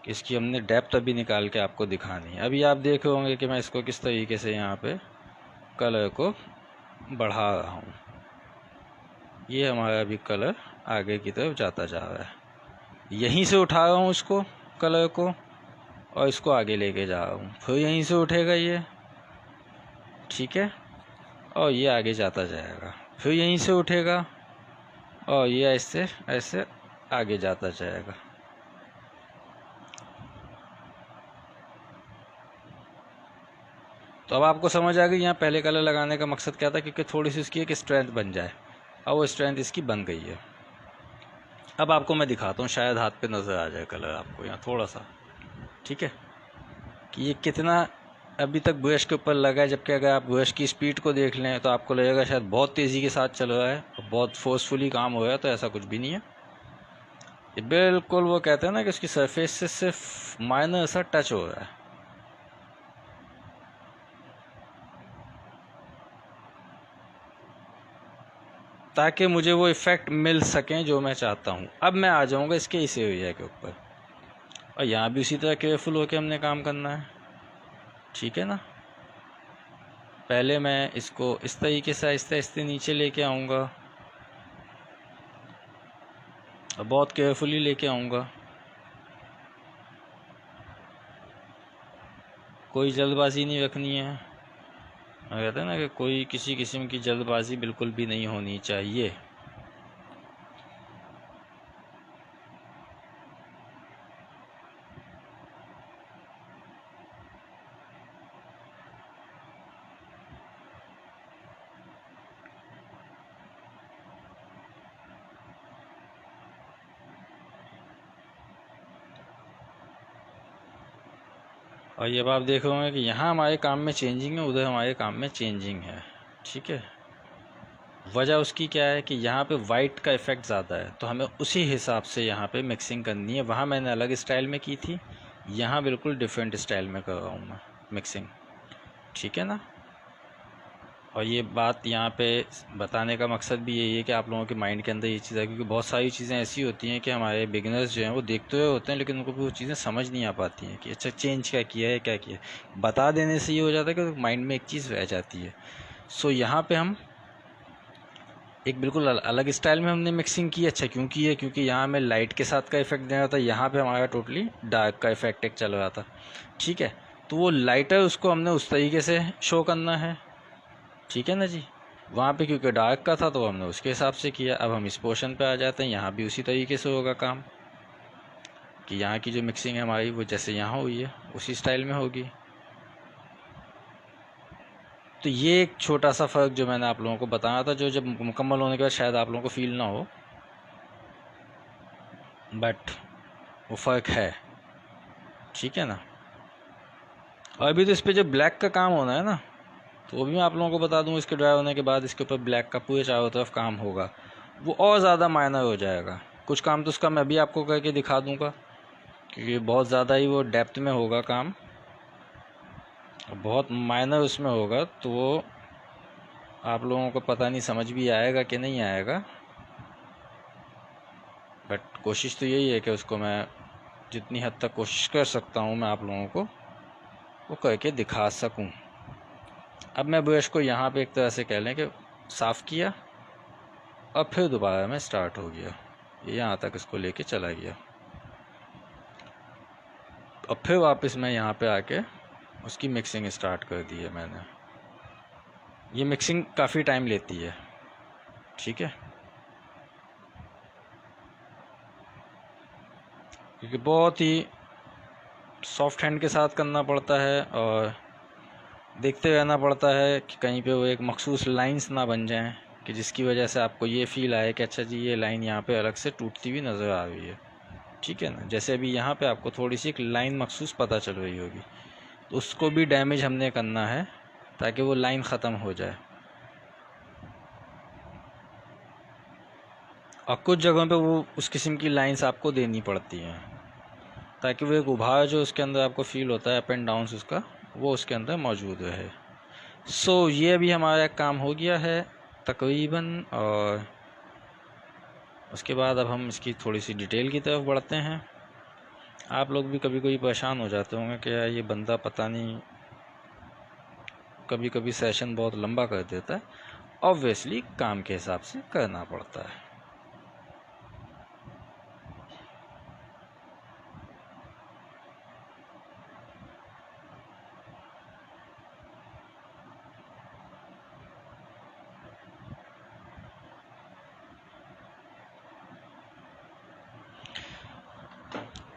इसकी हमने डेप्थ अभी निकाल के आपको दिखानी है। अभी आप देख रहे होंगे कि मैं इसको किस तरीके से यहाँ पे कलर को बढ़ा रहा हूँ। ये हमारा अभी कलर आगे की तरफ जाता जा रहा है। यहीं से उठा रहा हूँ इसको, कलर को, और इसको आगे लेके जा रहा हूँ। फिर यहीं से उठेगा ये, ठीक है, और ये आगे जाता जाएगा। फिर यहीं से उठेगा और ये ऐसे ऐसे आगे जाता जाएगा। तो अब आपको समझ आ गई यहाँ पहले कलर लगाने का मकसद क्या था, क्योंकि थोड़ी सी इसकी एक स्ट्रेंथ बन जाए, और वो स्ट्रेंथ इसकी बन गई है। अब आपको मैं दिखाता हूँ, शायद हाथ पे नज़र आ जाए कलर आपको यहाँ थोड़ा सा, ठीक है, कि ये कितना अभी तक ब्रश के ऊपर लगा है। जबकि अगर आप ब्रश की स्पीड को देख लें तो आपको लगेगा शायद बहुत तेज़ी के साथ चल रहा है और बहुत फोर्सफुली काम हो रहा है, तो ऐसा कुछ भी नहीं है। ये बिल्कुल वो कहते हैं ना कि उसकी सरफेस से सिर्फ माइनर सा टच हो रहा है। ताकि मुझे वो इफ़ेक्ट मिल सकें जो मैं चाहता हूँ। अब मैं आ जाऊँगा इसके इस एरिया के ऊपर, और यहाँ भी उसी तरह केयरफुल होकर हमने काम करना है, ठीक है ना। पहले मैं इसको इस तरीके से आहिस्ते आहिस्ते नीचे लेके आऊँगा और बहुत केयरफुली लेके आऊँगा। कोई जल्दबाजी नहीं रखनी है। कहते हैं ना कि कोई किसी किस्म की जल्दबाजी बिल्कुल भी नहीं होनी चाहिए। और ये अब आप देख रहे होंगे कि यहाँ हमारे काम में चेंजिंग है, उधर हमारे काम में चेंजिंग है। ठीक है, वजह उसकी क्या है कि यहाँ पे वाइट का इफ़ेक्ट ज़्यादा है, तो हमें उसी हिसाब से यहाँ पे मिक्सिंग करनी है। वहाँ मैंने अलग स्टाइल में की थी, यहाँ बिल्कुल डिफरेंट स्टाइल में कर रहा हूँ मैं मिक्सिंग। ठीक है ना। और ये बात यहाँ पे बताने का मकसद भी यही है कि आप लोगों के माइंड के अंदर ये चीज़ है, क्योंकि बहुत सारी चीज़ें ऐसी होती हैं कि हमारे बिगिनर्स जो हैं वो देखते हुए होते हैं, लेकिन उनको भी वो चीज़ें समझ नहीं आ पाती हैं कि अच्छा चेंज क्या किया है, क्या किया है। बता देने से ये हो जाता है कि माइंड में एक चीज़ रह जाती है। सो यहाँ पे हम एक बिल्कुल अलग स्टाइल में हमने मिक्सिंग की। अच्छा क्यों की है? क्योंकि यहाँ हमें लाइट के साथ का इफेक्ट देना था, यहाँ पे हमारा टोटली डार्क का इफेक्ट एक चल रहा था। ठीक है, तो वो लाइटर उसको हमने उस तरीके से शो करना है। ठीक है ना जी। वहाँ पे क्योंकि डार्क का था तो हमने उसके हिसाब से किया। अब हम इस पोर्शन पे आ जाते हैं, यहाँ भी उसी तरीके से होगा काम, कि यहाँ की जो मिक्सिंग है हमारी वो जैसे यहाँ हुई है उसी स्टाइल में होगी। तो ये एक छोटा सा फ़र्क जो मैंने आप लोगों को बताया था, जो जब मुकम्मल होने के बाद शायद आप लोगों को फील ना हो, बट वो फ़र्क है। ठीक है ना। और अभी तो इस पर जो ब्लैक का काम होना है ना, तो वो भी मैं आप लोगों को बता दूँ। इसके ड्राई होने के बाद इसके ऊपर ब्लैक का पूरे चारों तरफ काम होगा, वो और ज़्यादा माइनर हो जाएगा। कुछ काम तो उसका मैं भी आपको करके दिखा दूँगा, क्योंकि बहुत ज़्यादा ही वो डेप्थ में होगा काम, बहुत माइनर उसमें होगा, तो वो आप लोगों को पता नहीं समझ भी आएगा कि नहीं आएगा। बट कोशिश तो यही है कि उसको मैं जितनी हद तक कोशिश कर सकता हूँ मैं आप लोगों को वो करके दिखा सकूँ। अब मैं ब्रश को यहाँ पे एक तरह से कह लें कि साफ़ किया, और फिर दोबारा मैं स्टार्ट हो गया, यहाँ तक इसको लेके चला गया, और फिर वापस मैं यहाँ पे आके उसकी मिक्सिंग स्टार्ट कर दी है मैंने। ये मिक्सिंग काफ़ी टाइम लेती है। ठीक है, क्योंकि बहुत ही सॉफ्ट हैंड के साथ करना पड़ता है, और देखते रहना पड़ता है कि कहीं पे वो एक मखसूस लाइंस ना बन जाएं, कि जिसकी वजह से आपको ये फील आए कि अच्छा जी ये लाइन यहाँ पे अलग से टूटती हुई नज़र आ रही है। ठीक है ना। जैसे अभी यहाँ पे आपको थोड़ी सी एक लाइन मखसूस पता चल रही होगी, तो उसको भी डैमेज हमने करना है ताकि वो लाइन ख़त्म हो जाए। और कुछ जगहों पे वो उस किस्म की लाइंस आपको देनी पड़ती हैं, ताकि वो एक उभार जो उसके अंदर आपको फील होता है अप एंड डाउन्स उसका, वो उसके अंदर मौजूद रहे। सो ये अभी हमारा काम हो गया है तकरीबन, और उसके बाद अब हम इसकी थोड़ी सी डिटेल की तरफ बढ़ते हैं। आप लोग भी कभी कभी परेशान हो जाते होंगे कि यार ये बंदा पता नहीं कभी कभी सेशन बहुत लंबा कर देता है। ऑब्वियसली काम के हिसाब से करना पड़ता है।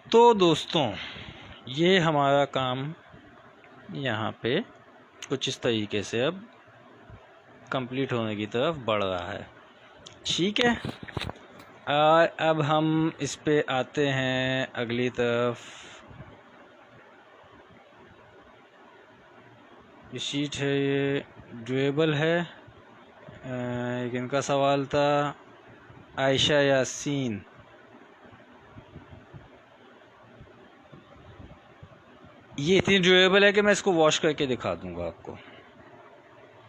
तो दोस्तों ये हमारा काम यहाँ पे कुछ इस तरीके से अब कंप्लीट होने की तरफ बढ़ रहा है। ठीक है, और अब हम इस पे आते हैं अगली तरफ। ये शीट है, ये ड्यूरेबल है। एक इनका सवाल था, आयशा यासीन। ये इतनी ड्यूरेबल है कि मैं इसको वॉश करके दिखा दूंगा आपको।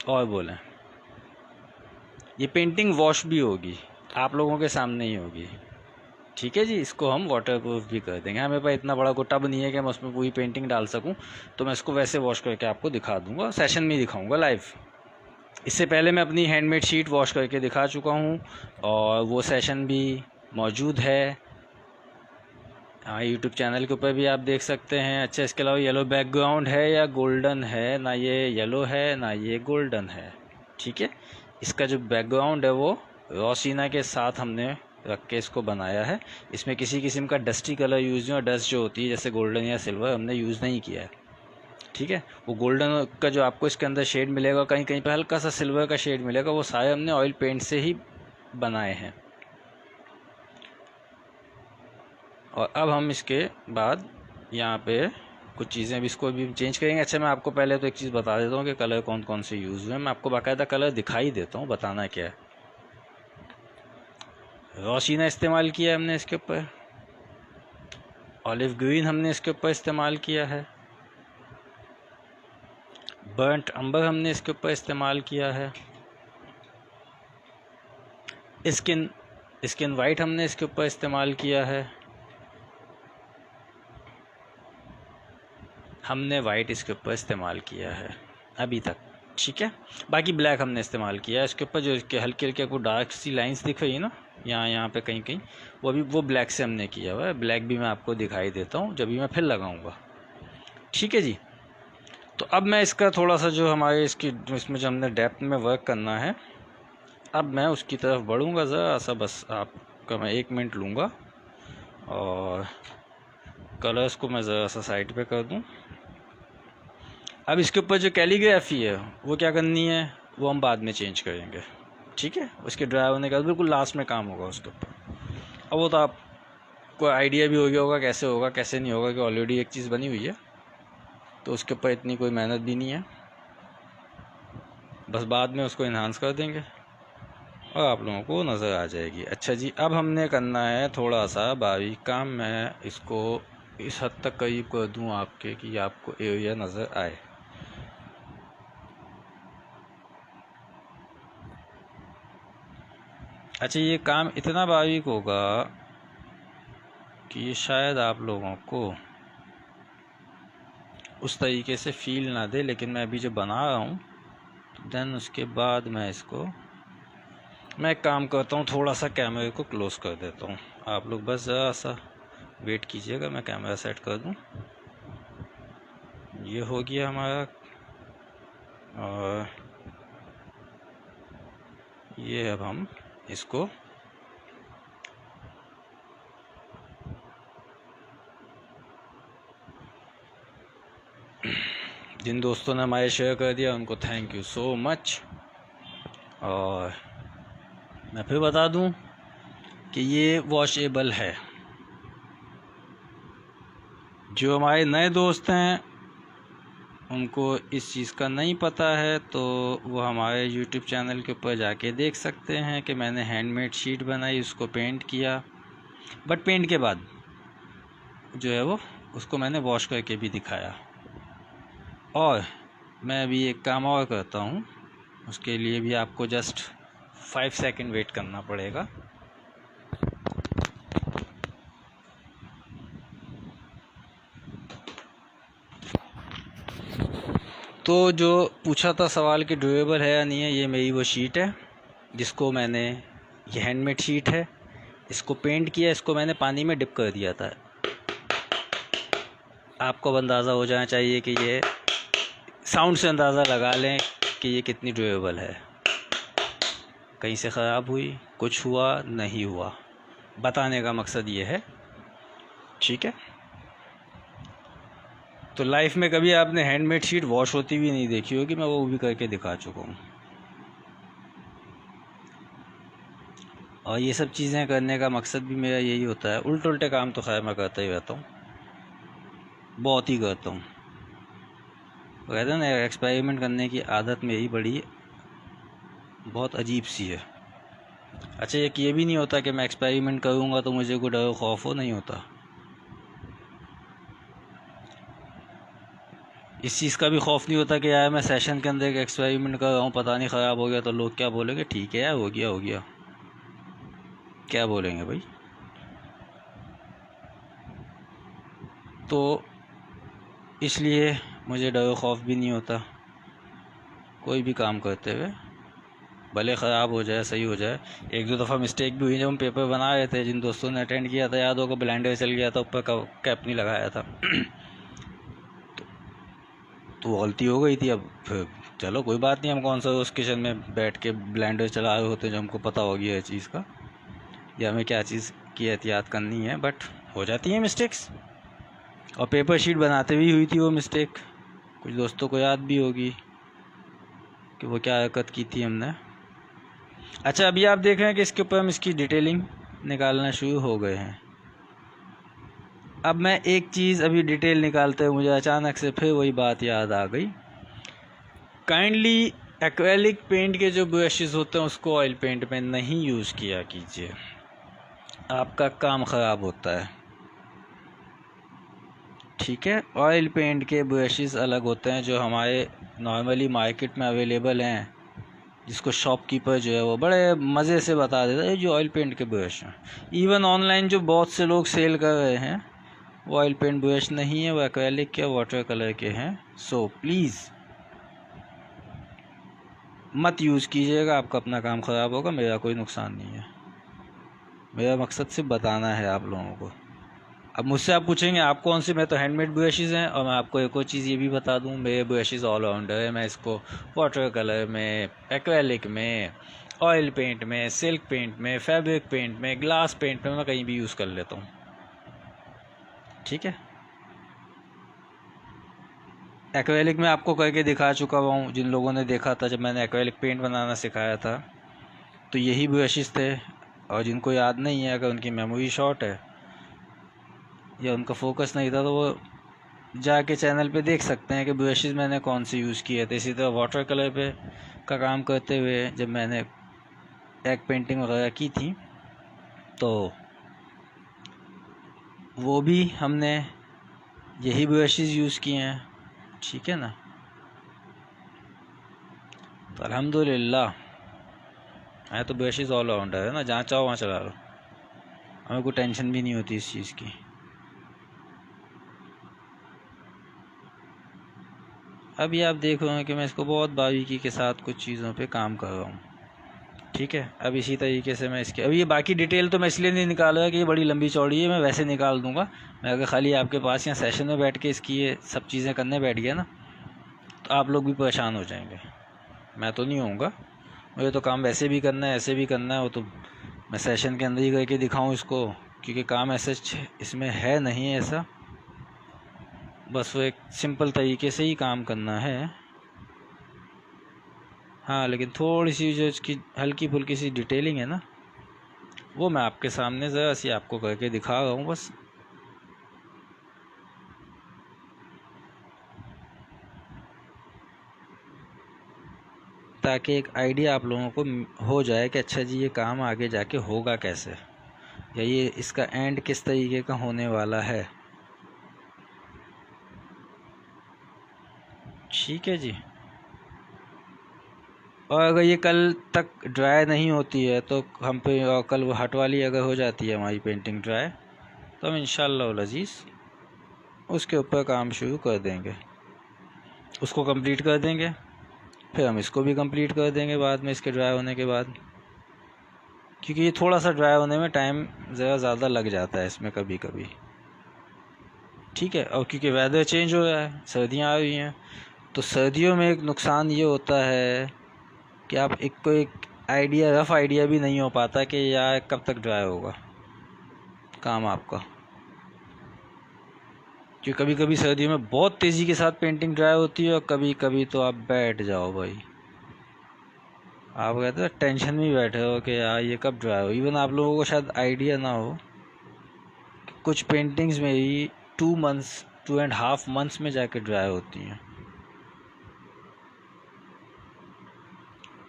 और बोलें, ये पेंटिंग वॉश भी होगी, आप लोगों के सामने ही होगी। ठीक है जी, इसको हम वाटर प्रूफ भी कर देंगे। हमें पास इतना बड़ा कोई टब नहीं है कि मैं उसमें पूरी पेंटिंग डाल सकूं, तो मैं इसको वैसे वॉश करके आपको दिखा दूंगा, सेशन में दिखाऊंगा लाइव। इससे पहले मैं अपनी हैंडमेड शीट वॉश करके दिखा चुका हूं, और वो सेशन भी मौजूद है हाँ यूट्यूब चैनल के ऊपर भी आप देख सकते हैं। अच्छा, इसके अलावा येलो बैकग्राउंड है या गोल्डन है, ना ये येलो है ना ये गोल्डन है। ठीक है, इसका जो बैकग्राउंड है वो रोशीना के साथ हमने रख के इसको बनाया है। इसमें किसी किस्म का डस्टी कलर यूज़ नहीं, और डस्ट जो होती है जैसे गोल्डन या सिल्वर हमने यूज़ नहीं किया है। ठीक है, वो गोल्डन का जो आपको इसके अंदर शेड मिलेगा, कहीं कहीं पे हल्का सा सिल्वर का शेड मिलेगा, वो सारे हमने ऑयल पेंट से ही बनाए हैं। और अब हम इसके बाद यहाँ पे कुछ चीज़ें अभी इसको भी चेंज करेंगे। अच्छा, मैं आपको पहले तो एक चीज़ बता देता हूँ कि कलर कौन कौन से यूज़ हुए हैं। मैं आपको बाकायदा कलर दिखाई देता हूँ, बताना क्या है। रोशीना इस्तेमाल किया है हमने इसके ऊपर, ऑलिव ग्रीन हमने इसके ऊपर इस्तेमाल किया है, बर्nt अंबर हमने इसके ऊपर इस्तेमाल किया है, स्किन वाइट हमने इसके ऊपर इस्तेमाल किया है, हमने वाइट इसके ऊपर इस्तेमाल किया है अभी तक, ठीक है। बाकी ब्लैक हमने इस्तेमाल किया है इसके ऊपर, जो इसके हल्के हल्के को डार्क सी लाइंस दिख रही है ना यहाँ पे कहीं कहीं, वो ब्लैक से हमने किया हुआ है। ब्लैक भी मैं आपको दिखाई देता हूँ जब भी मैं फिर लगाऊंगा, ठीक है जी। तो अब मैं इसका थोड़ा सा जो हमारे इसमें जो हमने डेप्थ में वर्क करना है, अब मैं उसकी तरफ बढ़ूँगा ज़रा सा, बस आपका मैं 1 मिनट लूँगा और कलर्स को मैं ज़रा सा साइड पे कर दूँ। अब इसके ऊपर जो कैलीग्राफी है वो क्या करनी है, वो हम बाद में चेंज करेंगे, ठीक है। उसके ड्राई होने के बाद बिल्कुल लास्ट में काम होगा उसके ऊपर। अब वो तो आपको आइडिया भी हो गया होगा कैसे होगा कैसे नहीं होगा, कि ऑलरेडी एक चीज़ बनी हुई है तो उसके ऊपर इतनी कोई मेहनत भी नहीं है, बस बाद में उसको इन्हांस कर देंगे और आप लोगों को नज़र आ जाएगी। अच्छा जी, अब हमने करना है थोड़ा सा बारीक काम। मैं इसको इस हद तक करीब कर दूँ आपके कि आपको एरिया नज़र आए। अच्छा, ये काम इतना बारीक होगा कि ये शायद आप लोगों को उस तरीके से फील ना दे, लेकिन मैं अभी जो बना रहा हूँ तो देन उसके बाद मैं एक काम करता हूँ, थोड़ा सा कैमरे को क्लोज़ कर देता हूँ। आप लोग बस ज़रा सा वेट कीजिएगा, मैं कैमरा सेट कर दूँ। ये हो गया हमारा, और ये अब हम इसको जिन दोस्तों ने हमारे शेयर कर दिया उनको थैंक यू सो मच। और मैं फिर बता दूं कि ये वॉशेबल है। जो हमारे नए दोस्त हैं उनको इस चीज़ का नहीं पता है तो वो हमारे यूट्यूब चैनल के ऊपर जाके देख सकते हैं कि मैंने हैंडमेड शीट बनाई, उसको पेंट किया, बट पेंट के बाद जो है वो उसको मैंने वॉश करके भी दिखाया। और मैं अभी एक काम और करता हूँ, उसके लिए भी आपको जस्ट 5 सेकंड वेट करना पड़ेगा। तो जो पूछा था सवाल कि ड्यूरेबल है या नहीं है, ये मेरी वो शीट है जिसको मैंने, ये हैंडमेड शीट है, इसको पेंट किया, इसको मैंने पानी में डिप कर दिया था। आपको अंदाज़ा हो जाना चाहिए कि ये साउंड से अंदाज़ा लगा लें कि ये कितनी ड्यूरेबल है। कहीं से ख़राब हुई, कुछ हुआ, नहीं हुआ, बताने का मकसद ये है, ठीक है। तो लाइफ में कभी आपने हैंडमेड शीट वॉश होती भी नहीं देखी होगी, मैं वो भी करके दिखा चुका हूँ। और ये सब चीज़ें करने का मकसद भी मेरा यही होता है। उल्टे उल्टे काम तो खैर मैं करता ही रहता हूँ, बहुत ही करता हूँ। कहते हैं ना, एक्सपेरिमेंट करने की आदत मेरी बड़ी बहुत अजीब सी है। अच्छा, एक ये भी नहीं होता कि मैं एक्सपेरिमेंट करूँगा तो मुझे कोई डर खौफ हो, नहीं होता। इस चीज़ का भी खौफ नहीं होता कि यार मैं सेशन के अंदर एक एक्सपेरिमेंट कर रहा हूँ, पता नहीं ख़राब हो गया तो लोग क्या बोलेंगे। ठीक है यार, हो गया, क्या बोलेंगे भाई। तो इसलिए मुझे डर खौफ भी नहीं होता कोई भी काम करते हुए, भले ख़राब हो जाए सही हो जाए। 1-2 दफ़ा मिस्टेक भी हुई जब हम पेपर बना रहे थे, जिन दोस्तों ने अटेंड किया था याद होगा, ब्लाइंडर चल गया था, ऊपर कैप नहीं लगाया था तो गलती हो गई थी। अब फिर चलो कोई बात नहीं, हम कौन सा उस किचन में बैठ के ब्लेंडर चला रहे होते जो हमको पता होगी ये चीज़ का, या हमें क्या चीज़ की एहतियात करनी है, बट हो जाती है मिस्टेक्स। और पेपर शीट बनाते भी हुई थी वो मिस्टेक, कुछ दोस्तों को याद भी होगी कि वो क्या हरकत की थी हमने। अच्छा, अभी आप देख रहे हैं कि इसके ऊपर हम इसकी डिटेलिंग निकालना शुरू हो गए हैं। अब मैं एक चीज़ अभी डिटेल निकालते हुए मुझे अचानक से फिर वही बात याद आ गई। काइंडली एक्रेलिक पेंट के जो ब्रशेज़ होते हैं उसको ऑयल पेंट में नहीं यूज़ किया कीजिए, आपका काम ख़राब होता है। ठीक है, ऑयल पेंट के ब्रशेज़ अलग होते हैं जो हमारे नॉर्मली मार्केट में अवेलेबल हैं, जिसको शॉपकीपर जो है वो बड़े मज़े से बता देता है जो ऑयल पेंट के ब्रश हैं। इवन ऑनलाइन जो बहुत से लोग सेल कर रहे हैं वो ऑयल पेंट ब्रश नहीं है, वो एक्रेलिक के वाटर कलर के हैं। सो प्लीज़ मत यूज़ कीजिएगा, आपका अपना काम ख़राब होगा, मेरा कोई नुकसान नहीं है। मेरा मकसद सिर्फ बताना है आप लोगों को। अब मुझसे आप पूछेंगे आप कौन से, मैं तो हैंडमेड ब्रशेज़ हैं। और मैं आपको एक और चीज़ ये भी बता दूं, मेरे ब्रशेज़ ऑलराउंडर है। मैं इसको वाटर कलर में, एक्रेलिक में, ऑयल पेंट में, सिल्क पेंट में, फैब्रिक पेंट में, ग्लास पेंट में, मैं कहीं भी यूज़ कर लेता हूँ। ठीक है, एक्रेलिक में आपको करके दिखा चुका हुआ हूँ। जिन लोगों ने देखा था जब मैंने एक्रेलिक पेंट बनाना सिखाया था तो यही ब्रशेज़ थे। और जिनको याद नहीं है, अगर उनकी मेमोरी शॉर्ट है या उनका फोकस नहीं था, तो वो जाके चैनल पे देख सकते हैं कि ब्रशेज़ मैंने कौन से यूज़ किए थे। इसी तरह वाटर कलर पे का काम करते हुए जब मैंने एग पेंटिंग वगैरह की थी तो वो भी हमने यही ब्रशेज़ यूज़ किए हैं। ठीक है ना, तो अल्हम्दुलिल्लाह मैं तो ब्रशेज़ ऑल राउंडर है ना, जहाँ चाहो वहाँ चला लो, हमें कोई टेंशन भी नहीं होती इस चीज़ की। अभी आप देख रहे हैं कि मैं इसको बहुत बारीकी के साथ कुछ चीज़ों पे काम कर रहा हूँ। ठीक है, अब इसी तरीके से मैं इसके, अभी ये बाकी डिटेल तो मैं इसलिए नहीं निकाल रहा कि ये बड़ी लंबी चौड़ी है, मैं वैसे निकाल दूँगा। मैं अगर खाली आपके पास यहाँ सेशन में बैठ के इसकी ये सब चीज़ें करने बैठ गया ना तो आप लोग भी परेशान हो जाएंगे। मैं तो नहीं होऊंगा, मुझे तो काम वैसे भी करना है, ऐसे भी करना है। वो तो मैं सेशन के अंदर ही करके दिखाऊँ इसको, क्योंकि काम ऐसे इसमें है नहीं ऐसा, बस वो एक सिंपल तरीके से ही काम करना है। हाँ, लेकिन थोड़ी सी जो इसकी हल्की फुल्की सी डिटेलिंग है ना, वो मैं आपके सामने ज़रा सी आपको करके दिखा रहा हूँ बस। ताकि एक आइडिया आप लोगों को हो जाए कि अच्छा जी ये काम आगे जाके होगा कैसे, या ये इसका एंड किस तरीके का होने वाला है। ठीक है जी, और अगर ये कल तक ड्राई नहीं होती है तो हम पे, और कल वो हट वाली अगर हो जाती है हमारी पेंटिंग ड्राई, तो हम इंशाअल्लाह वल अज़ीज़ उसके ऊपर काम शुरू कर देंगे, उसको कंप्लीट कर देंगे। फिर हम इसको भी कंप्लीट कर देंगे बाद में, इसके ड्राई होने के बाद, क्योंकि ये थोड़ा सा ड्राई होने में टाइम ज़रा ज़्यादा लग जाता है इसमें कभी कभी। ठीक है, और क्योंकि वेदर चेंज हो रहा है, सर्दियाँ आ रही हैं, तो सर्दियों में एक नुकसान ये होता है कि आप एक आइडिया, रफ़ आइडिया भी नहीं हो पाता कि यार कब तक ड्राई होगा काम आपका। क्योंकि कभी कभी सर्दियों में बहुत तेज़ी के साथ पेंटिंग ड्राई होती है, और कभी कभी तो आप बैठ जाओ भाई, आप कहते हैं टेंशन में बैठे हो कि यार ये कब ड्राई हो। इवन आप लोगों को शायद आइडिया ना हो, कुछ पेंटिंग्स में ही 2 मंथ्स, 2.5 मंथ्स में जाके ड्राई होती हैं।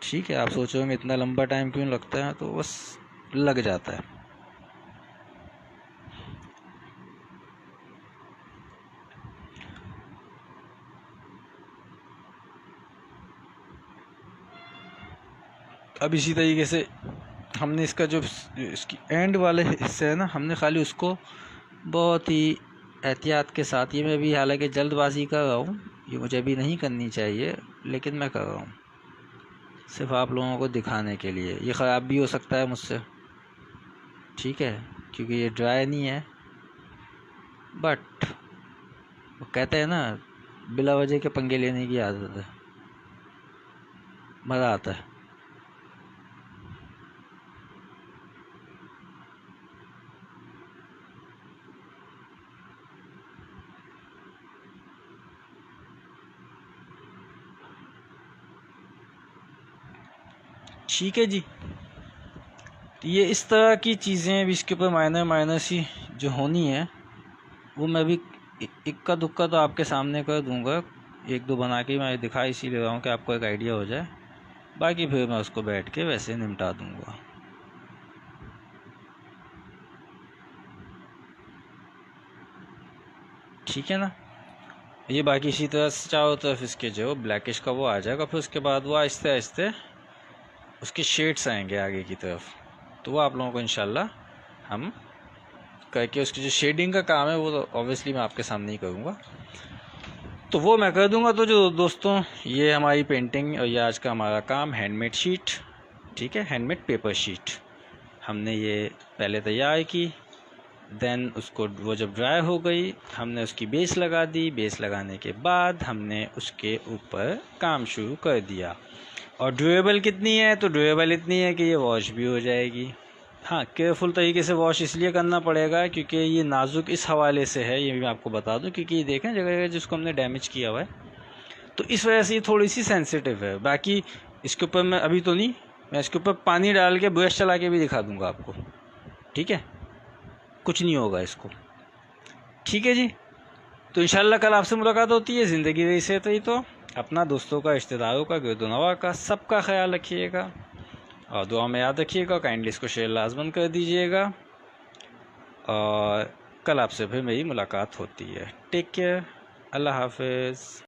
ठीक है, आप सोचोगे इतना लंबा टाइम क्यों लगता है, तो बस लग जाता है। अब इसी तरीके से हमने इसका जो इसकी एंड वाले हिस्से है ना, हमने खाली उसको बहुत ही एहतियात के साथ, ये मैं भी हालांकि जल्दबाजी कर रहा हूँ, ये मुझे अभी नहीं करनी चाहिए लेकिन मैं कर रहा हूँ सिर्फ आप लोगों को दिखाने के लिए। ये ख़राब भी हो सकता है मुझसे, ठीक है, क्योंकि ये ड्राई नहीं है, बट वो कहते हैं ना बिला वजह के पंगे लेने की आदत है, मज़ा आता है। ठीक है जी, तो ये इस तरह की चीज़ें भी इसके ऊपर माइनर माइनर सी जो होनी है वो मैं भी इक्का दुक्का तो आपके सामने कर दूंगा, एक दो बना के मैं दिखा इसीलिए रहा हूँ कि आपको एक आइडिया हो जाए। बाकी फिर मैं उसको बैठ के वैसे निपटा दूंगा। ठीक है ना। ये बाकी इसी तरह से चारों तरफ इसके जो ब्लैकिश का वो आ जाएगा। फिर उसके बाद वो आहिस्ते आहिस्ते उसके शेड्स आएंगे आगे की तरफ, तो वो आप लोगों को इंशाल्लाह हम करके उसकी जो शेडिंग का काम है वो तो ऑब्वियसली मैं आपके सामने ही करूँगा, तो वो मैं कर दूंगा। तो जो दोस्तों ये हमारी पेंटिंग और ये आज का हमारा काम हैंडमेड शीट, ठीक है, हैंडमेड पेपर शीट हमने ये पहले तैयार की। देन उसको वो जब ड्राई हो गई हमने उसकी बेस लगा दी। बेस लगाने के बाद हमने उसके ऊपर काम शुरू कर दिया। और ड्यूरेबल कितनी है, तो ड्यूरेबल इतनी है कि ये वॉश भी हो जाएगी। हाँ, केयरफुल तरीके से वॉश इसलिए करना पड़ेगा क्योंकि ये नाजुक इस हवाले से है, ये भी मैं आपको बता दूं, क्योंकि ये देखें जगह जगह जिसको हमने डैमेज किया हुआ है, तो इस वजह से ये थोड़ी सी सेंसिटिव है। बाकी इसके ऊपर मैं अभी तो नहीं, मैं इसके ऊपर पानी डाल के ब्रश चला के भी दिखा दूंगा आपको, ठीक है, कुछ नहीं होगा इसको। ठीक है जी, तो इंशाल्लाह कल आपसे मुलाकात होती है। ज़िंदगी रही से तो अपना, दोस्तों का, रिश्तेदारों का, गिरदोनवा का, सबका ख्याल रखिएगा और दुआ में याद रखिएगा। काइंडली इसको शेयर लाजमन कर दीजिएगा और कल आपसे फिर मेरी मुलाकात होती है। टेक केयर, अल्लाह हाफिज़।